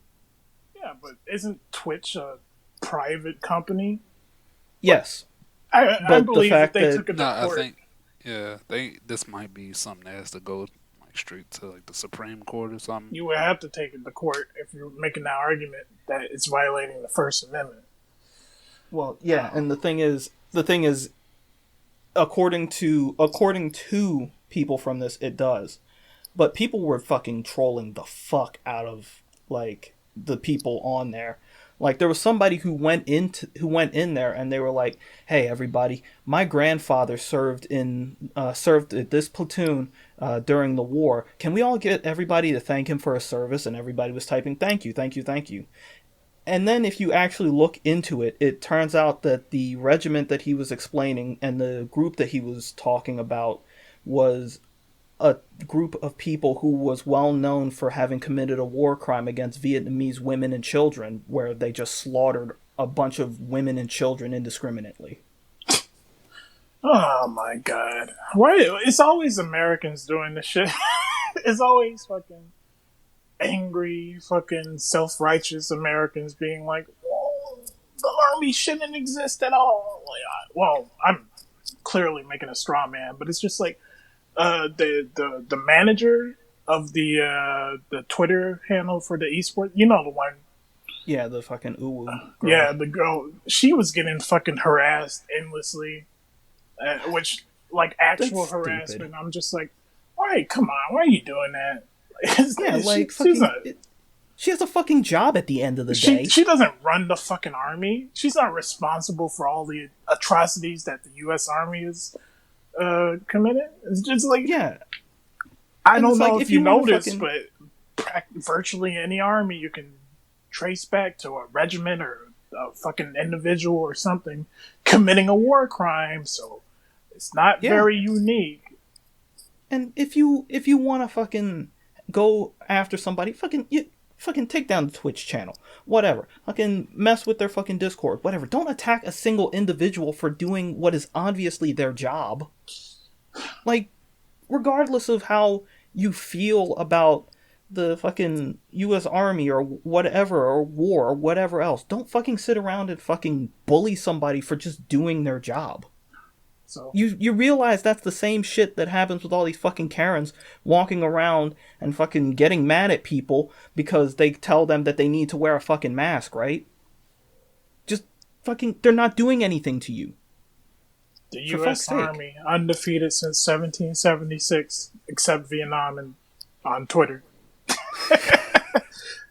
Yeah, but isn't Twitch a private company? Yes. I believe that they took it to court. I think this might be something that has to go straight to the Supreme Court or something. You would have to take it to court if you're making that argument that it's violating the First Amendment. Well, yeah, and the thing is, according to people from this, it does. But people were fucking trolling the fuck out of the people on there. There was somebody who went in there and they were like, "Hey, everybody, my grandfather served at this platoon during the war. Can we all get everybody to thank him for his service?" And everybody was typing, "Thank you, thank you, thank you." And then if you actually look into it, it turns out that the regiment that he was explaining and the group that he was talking about was a group of people who was well known for having committed a war crime against Vietnamese women and children, where they just slaughtered a bunch of women and children indiscriminately. Oh my god. Why? It's always Americans doing this shit. It's always fucking angry, fucking self-righteous Americans being like, "Well, the Army shouldn't exist at all." Well, I'm clearly making a straw man, but it's just like the manager of the Twitter handle for the esports, you know, the one. Yeah, the fucking uwu girl. Yeah, the girl. She was getting fucking harassed endlessly, which like actual harassment. I'm just like, why? Come on, why are you doing that? She has a fucking job at the end of the day. She doesn't run the fucking army. She's not responsible for all the atrocities that the U.S. Army has committed. It's just like, I don't know if you noticed, but virtually any army you can trace back to a regiment or a fucking individual or something committing a war crime. So it's not very unique. And if you want to fucking go after somebody, fucking take down the Twitch channel, whatever. Fucking mess with their fucking Discord, whatever. Don't attack a single individual for doing what is obviously their job. Like, regardless of how you feel about the fucking U.S. Army or whatever, or war or whatever else, don't fucking sit around and fucking bully somebody for just doing their job. So you realize that's the same shit that happens with all these fucking Karens walking around and fucking getting mad at people because they tell them that they need to wear a fucking mask, right? Just fucking, they're not doing anything to you. The U.S. Army, undefeated since 1776, except Vietnam, and on Twitter.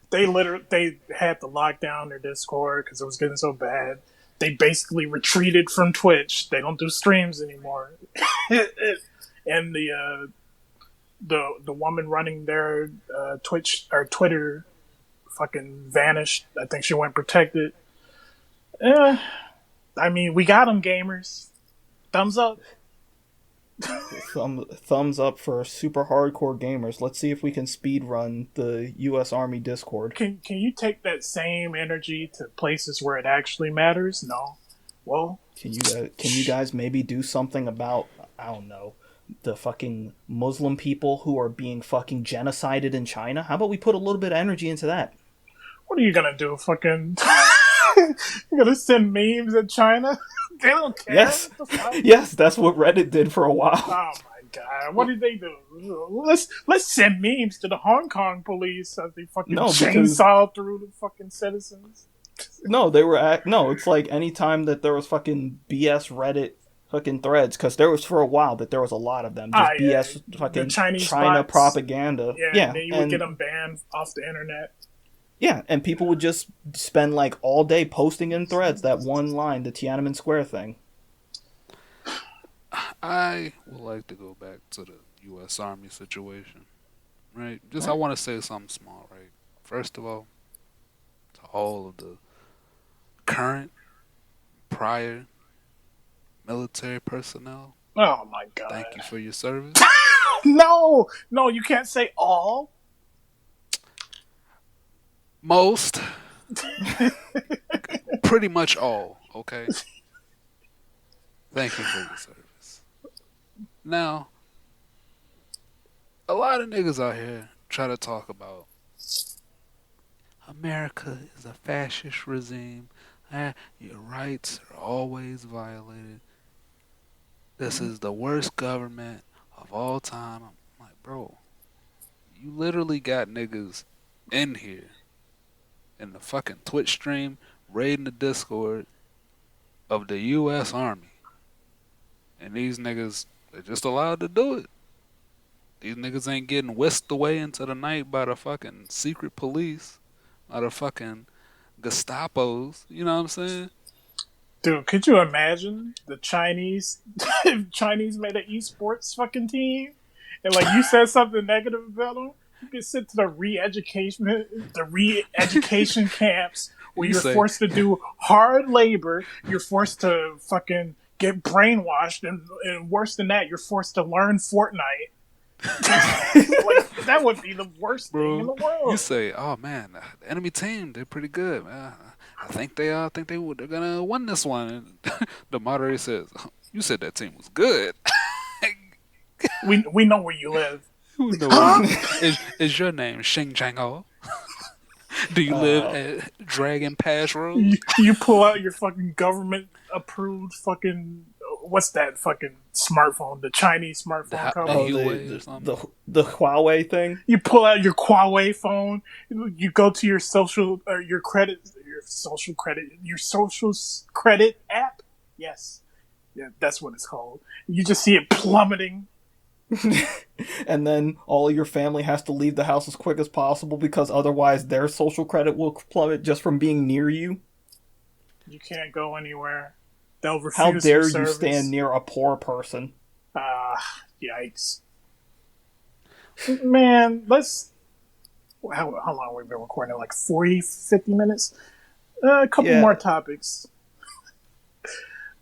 They had to lock down their Discord because it was getting so bad. They basically retreated from Twitch. They don't do streams anymore. And the woman running their Twitch or Twitter fucking vanished. I think she went protected. I mean, we got them, gamers. Thumbs up. Thumbs up for super hardcore gamers. Let's see if we can speed run the U.S. Army Discord. Can you take that same energy to places where it actually matters? No. Well, can you guys maybe do something about, I don't know, the fucking Muslim people who are being fucking genocided in China? How about we put a little bit of energy into that? What are you gonna do? Fucking you're gonna send memes at China? They don't care. Yes, that's what Reddit did for a while. Oh my god, what did they do? Let's send memes to the Hong Kong police as they fucking chainsaw through the fucking citizens. No, it's like anytime that there was fucking BS Reddit fucking threads, because there was for a while that there was a lot of them. Just BS fucking China propaganda. Yeah, and you would get them banned off the internet. Yeah, and people would just spend like all day posting in threads that one line, the Tiananmen Square thing. I would like to go back to the U.S. Army situation, right? I want to say something small, right? First of all, to all of the current, prior military personnel. Oh my god! Thank you for your service. No, you can't say all. Most. Pretty much all, okay? Thank you for your service. Now, a lot of niggas out here try to talk about America is a fascist regime. Your rights are always violated. This is the worst government of all time. I'm like, bro, you literally got niggas in here in the fucking Twitch stream, raiding the Discord of the U.S. Army. And these niggas, they're just allowed to do it. These niggas ain't getting whisked away into the night by the fucking secret police, by the fucking Gestapos. You know what I'm saying? Dude, could you imagine the Chinese, if Chinese made an esports fucking team, and like you said something negative about them? You get sent to the re-education camps where you're forced to do hard labor. You're forced to fucking get brainwashed, and worse than that, you're forced to learn Fortnite. Like, that would be the worst thing in the world. You say, "Oh man, the enemy team, they're pretty good. Man. I think they're gonna win this one." And the moderator says, "You said that team was good." we know where you live. Is your name Xing Chang-Ho? Do you live at Dragon Pass Road? You pull out your fucking government approved fucking what's that fucking smartphone? The Chinese smartphone company. The Huawei thing. You pull out your Huawei phone. You go to your social your social credit app. Yes, yeah, that's what it's called. You just see it plummeting. And then all your family has to leave the house as quick as possible because otherwise their social credit will plummet just from being near you. You can't go anywhere. They'll refuse. How dare you stand near a poor person? Yikes. Man, how long have we been recording? Like 40, 50 minutes? A couple more topics.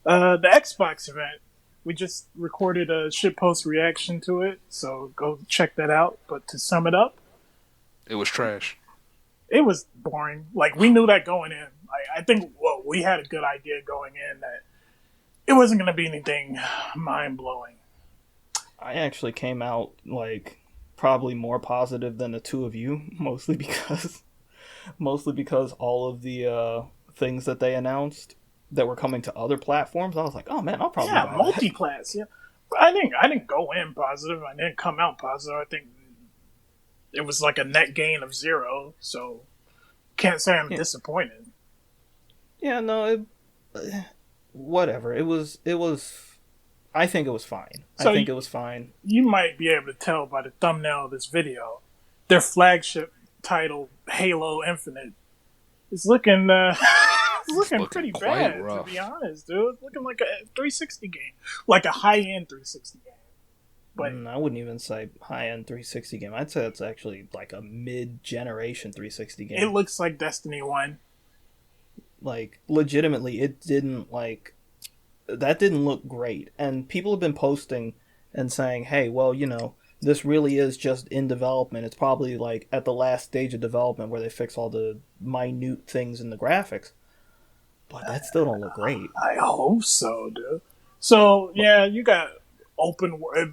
The Xbox event. We just recorded a shitpost reaction to it, so go check that out. But to sum it up, it was trash. It was boring. Like, we knew that going in. I think we had a good idea going in that it wasn't going to be anything mind-blowing. I actually came out, like, probably more positive than the two of you, mostly because all of the things that they announced that were coming to other platforms, I was like, oh man, I'll probably buy multi-class, yeah. I didn't go in positive. I didn't come out positive. I think it was like a net gain of 0, so can't say I'm disappointed. Yeah, no, whatever. It was. I think it was fine. So I think it was fine. You might be able to tell by the thumbnail of this video, their flagship title, Halo Infinite, is looking pretty bad, rough. To be honest, dude. It's looking like a 360 game, like a high-end 360 game. But I wouldn't even say high-end 360 game. I'd say it's actually like a mid-generation 360 game. It looks like Destiny 1. Like, legitimately, it didn't, like... That didn't look great. And people have been posting and saying, hey, well, you know, this really is just in development. It's probably, like, at the last stage of development where they fix all the minute things in the graphics. But that still don't look great. I hope so, dude. So, yeah, you got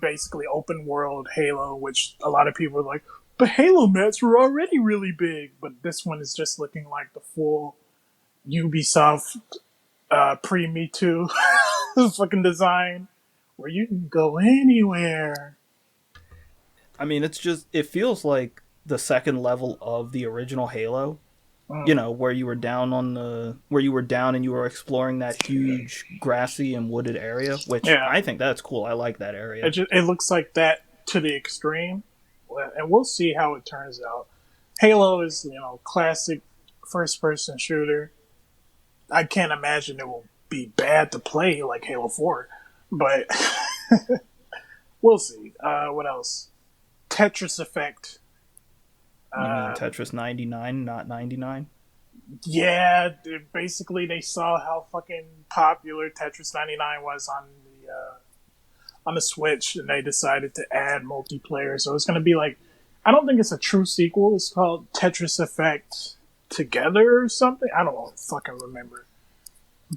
basically open world Halo, which a lot of people are like, but Halo maps were already really big. But this one is just looking like the full Ubisoft pre-Me Too fucking design where you can go anywhere. I mean, it feels like the second level of the original Halo. You know, where you were down and you were exploring that huge grassy and wooded area, which I think that's cool. I like that area. It looks like that to the extreme, and we'll see how it turns out. Halo is, you know, classic first-person shooter. I can't imagine it will be bad to play like Halo 4, but we'll see. What else? Tetris Effect. You mean Tetris 99, not 99? Yeah, basically they saw how fucking popular Tetris 99 was on the Switch, and they decided to add multiplayer. So it's going to be like, I don't think it's a true sequel. It's called Tetris Effect Together or something. I don't fucking remember.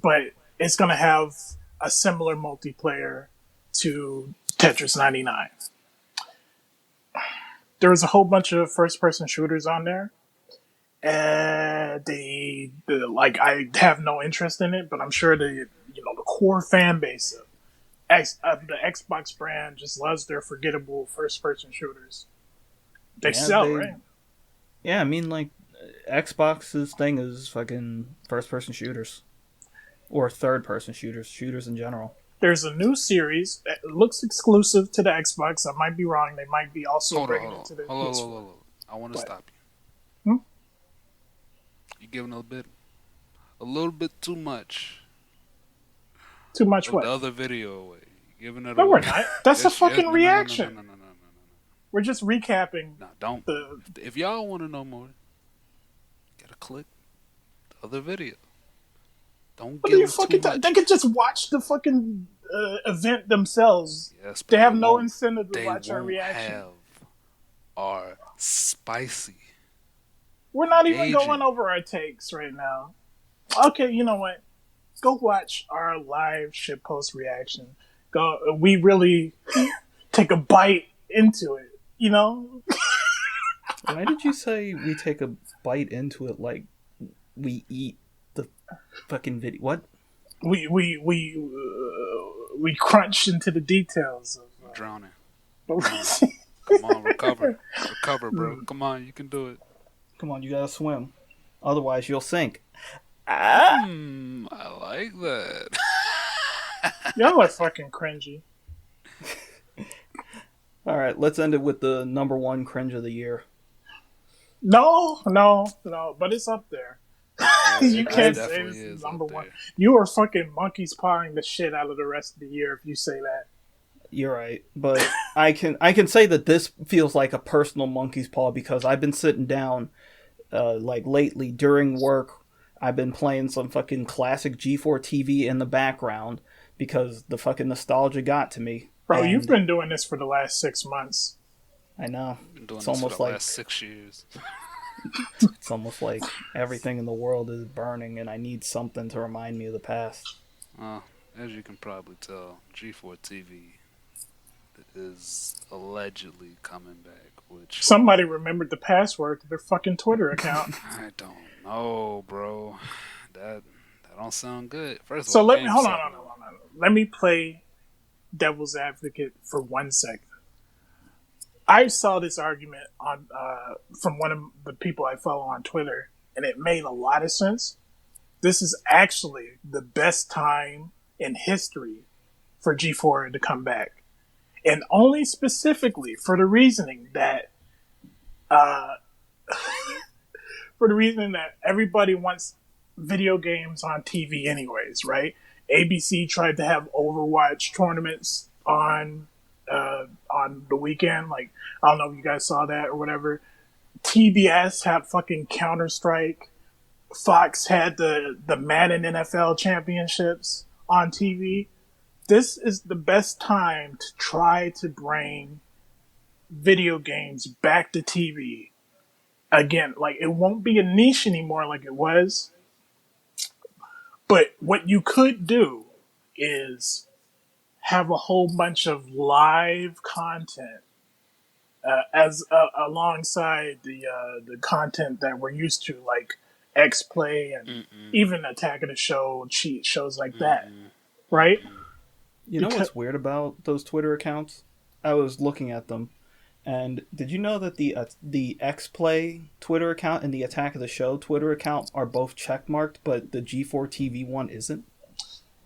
But it's going to have a similar multiplayer to Tetris 99. There was a whole bunch of first-person shooters on there, and I have no interest in it, but I'm sure the core fan base of the Xbox brand just loves their forgettable first-person shooters. They sell, right? Yeah, I mean, like, Xbox's thing is fucking first-person shooters. Or third-person shooters in general. There's a new series that looks exclusive to the Xbox. I might be wrong. They might be also bringing it to the PS4. Hold on. I want to stop you. You're giving a little bit too much. Too much what? The other video away. You're giving it no, away. We're not. That's a fucking reaction. No. We're just recapping. No, don't. If y'all want to know more, you gotta click the other video. Don't give them too much. They could just watch the fucking event themselves. Yes, they have no incentive to watch our reaction. Have our spicy. We're not even going over our takes right now. Okay, you know what? Go watch our live shitpost reaction. We really take a bite into it, you know? Why did you say we take a bite into it like we eat the fucking video? What? We we crunch into the details of drowning. But Come on, recover, bro. Come on, you can do it. Come on, you gotta swim. Otherwise, you'll sink. I like that. Y'all are fucking cringy. All right, let's end it with the number one cringe of the year. No, but it's up there. You can't say it's number one. You are fucking monkey's pawing the shit out of the rest of the year if you say that. You're right, but I can say that this feels like a personal monkey's paw because I've been sitting down, like lately during work. I've been playing some fucking classic G4 TV in the background because the fucking nostalgia got to me. Bro, you've been doing this for the last 6 months. I know. Been doing it's almost for the like last 6 years. It's almost like everything in the world is burning, and I need something to remind me of the past. As you can probably tell, G4 TV is allegedly coming back. Which somebody remembered the password to their fucking Twitter account. I don't know, bro. That don't sound good. First of all, let me hold on. Let me play devil's advocate for 1 second. I saw this argument on from one of the people I follow on Twitter, and it made a lot of sense. This is actually the best time in history for G4 to come back. And only specifically for the reasoning that everybody wants video games on TV anyways, right? ABC tried to have Overwatch tournaments on the weekend. Like, I don't know if you guys saw that or whatever. TBS had fucking Counter-Strike. Fox had the Madden NFL championships on TV. This is the best time to try to bring video games back to TV. Again, like, it won't be a niche anymore like it was. But what you could do is have a whole bunch of live content alongside the content that we're used to, like X-Play and even Attack of the Show, cheat shows like that, right? You know what's weird about those Twitter accounts? I was looking at them, and did you know that the X-Play Twitter account and the Attack of the Show Twitter account are both checkmarked, but the G4 TV one isn't?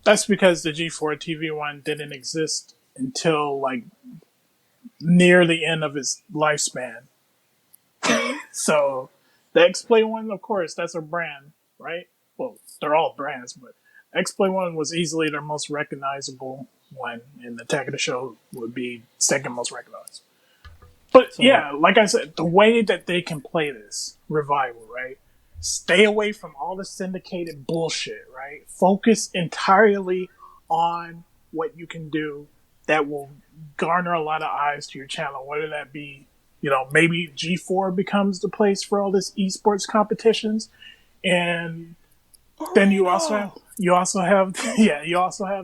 That's because the G4 TV one didn't exist until like near the end of its lifespan. So the X-Play one, of course, that's a brand, right? Well, they're all brands, but X-Play one was easily their most recognizable one, and Attack of the Show would be second most recognized. But yeah, like I said, the way that they can play this revival, right? Stay away from all the syndicated bullshit, right? Focus entirely on what you can do that will garner a lot of eyes to your channel, whether that be, maybe G4 becomes the place for all this esports competitions, and then you also have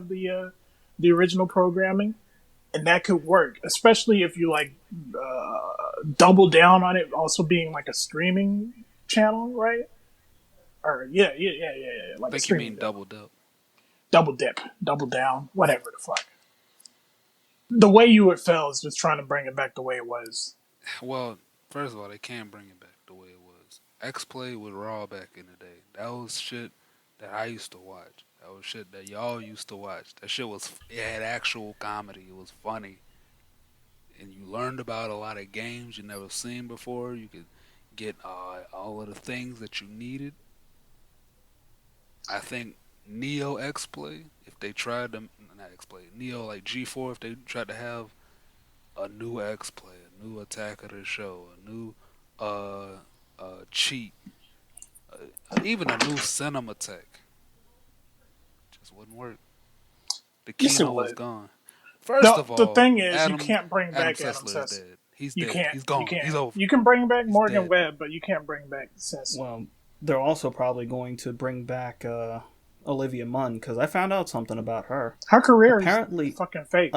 the original programming, and that could work, especially if you like double down on it also being like a streaming channel, right? Or yeah. Like I think you mean double dip, double down, whatever the fuck. The way you would feel is just trying to bring it back the way it was. Well, first of all, they can't bring it back the way it was. X-Play was raw back in the day. That was shit that I used to watch. That was shit that y'all used to watch. That shit it had actual comedy. It was funny. And you learned about a lot of games you never seen before. You could get all of the things that you needed. I think Neo X-Play, if they tried to, not X-Play, Neo like G4, if they tried to have a new X-Play, a new Attack of the Show, a new cheat, even a new Cinematech, just wouldn't work. The Kino was gone. First of all, the thing is, you can't bring back Adam Sessler. He's dead. He's gone. He's over. You can bring back Morgan Webb, but you can't bring back Sessler. Well, they're also probably going to bring back Olivia Munn, because I found out something about her. Her career is fucking fake.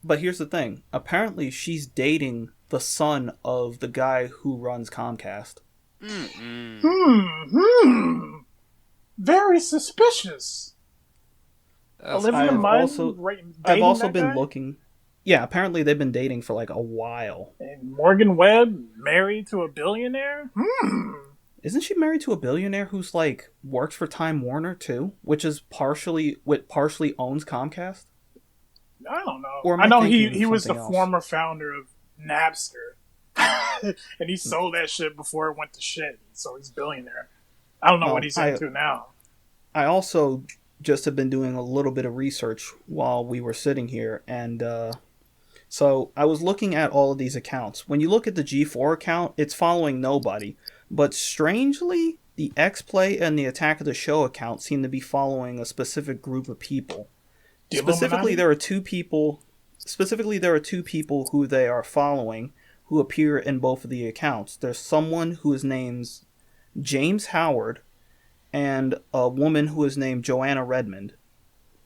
But here's the thing. Apparently, she's dating the son of the guy who runs Comcast. Very suspicious. Olivia Munn I've also that been guy? looking. Yeah, apparently they've been dating for like a while. And Morgan Webb married to a billionaire? Isn't she married to a billionaire who's like works for Time Warner too, which is partially owns Comcast? I don't know. Or I know he was the else? former founder of Napster. And he sold that shit before it went to shit. So he's a billionaire. I don't know what he's into now. I also just have been doing a little bit of research while we were sitting here, and so I was looking at all of these accounts. When you look at the G4 account, it's following nobody. But strangely, the X-Play and the Attack of the Show account seem to be following a specific group of people. Specifically, there are two people who they are following who appear in both of the accounts. There's someone who is named James Howard and a woman who is named Joanna Redmond.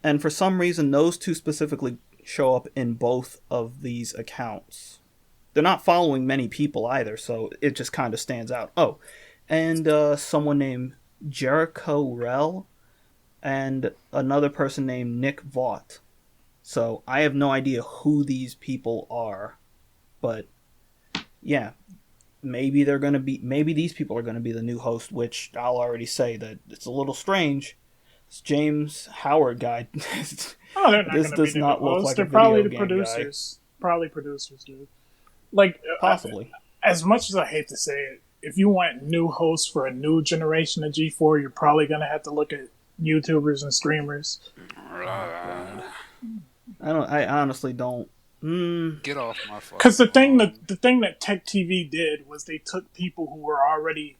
And for some reason, those two specifically show up in both of these accounts. They're not following many people either, so it just kind of stands out. Oh, and someone named Jericho Rell and another person named Nick Vaught. So I have no idea who these people are, but yeah, maybe these people are gonna be the new host. Which I'll already say that it's a little strange. This James Howard guy. Oh, they're not this gonna does be the not new look host. like They're a probably video the game producers. Guy. Probably producers, dude. Like possibly. As much as I hate to say it, if you want new hosts for a new generation of G4, you're probably gonna have to look at YouTubers and streamers. I honestly don't. Get off my phone. Because the thing that Tech TV did was they took people who were already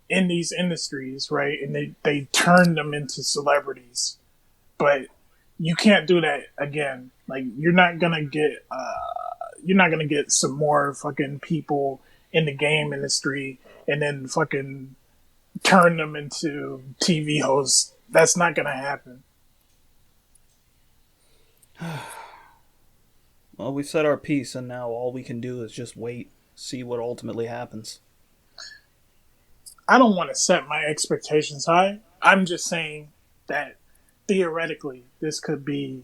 in these industries, right, and they turned them into celebrities. But you can't do that again. Like you're not gonna get some more fucking people in the game industry and then fucking turn them into TV hosts. That's not gonna happen. Well, we've said our piece, and now all we can do is just wait, see what ultimately happens. I don't want to set my expectations high. I'm just saying that theoretically, this could be,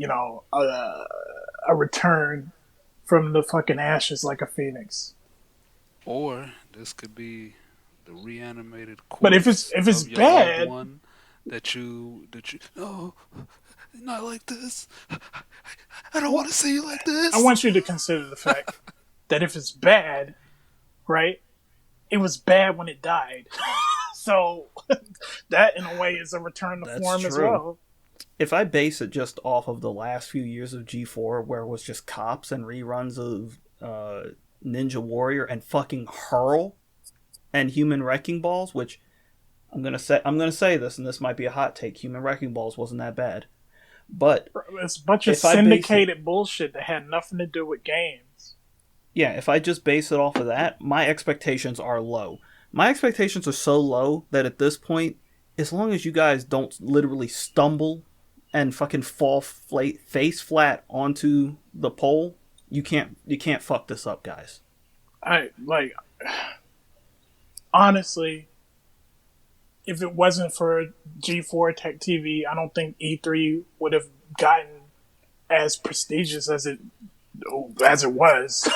a return from the fucking ashes like a phoenix. Or this could be the reanimated corpse. But if it's bad, one that you no, not like this. I don't want to see you like this. I want you to consider the fact that if it's bad, right? It was bad when it died. So that in a way is a return to form as well. If I base it just off of the last few years of G4 where it was just cops and reruns of Ninja Warrior and fucking Hurl and Human Wrecking Balls, which I'm gonna say this, and this might be a hot take, Human Wrecking Balls wasn't that bad. But it's a bunch of syndicated bullshit that had nothing to do with games. Yeah, if I just base it off of that, my expectations are low. My expectations are so low that at this point, as long as you guys don't literally stumble and fucking fall face flat onto the pole, you can't fuck this up, guys. Honestly, if it wasn't for G4 Tech TV, I don't think E3 would have gotten as prestigious as it was.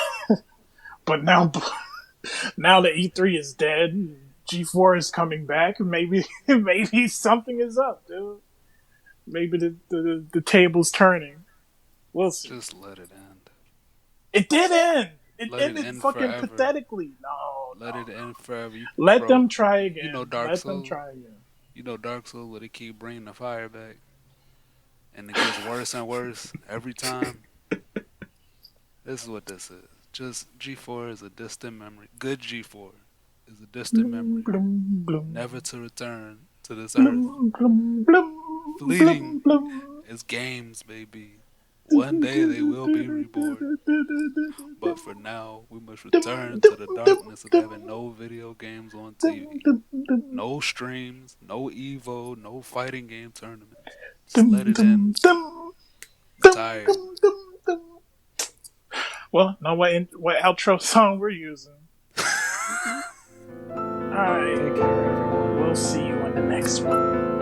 But now that E3 is dead, G4 is coming back. Maybe something is up, dude. Maybe the table's turning. We'll see. Just let it end. It did end. It ended end fucking forever. Pathetically. Let it end forever. Let them try again. You know Dark Souls? Let them try again. You know Dark Souls where they keep bringing the fire back, and it gets worse and worse every time. This is what this is. Just G4 is a distant memory. Good G4 is a distant memory. Never to return to this earth. Fleeting as games, baby. One day they will be reborn. But for now, we must return to the darkness of having no video games on TV. No streams, no Evo, no fighting game tournaments. Just let it end. I'm tired. Well, know what outro song we're using. Alright. We'll see you in the next one.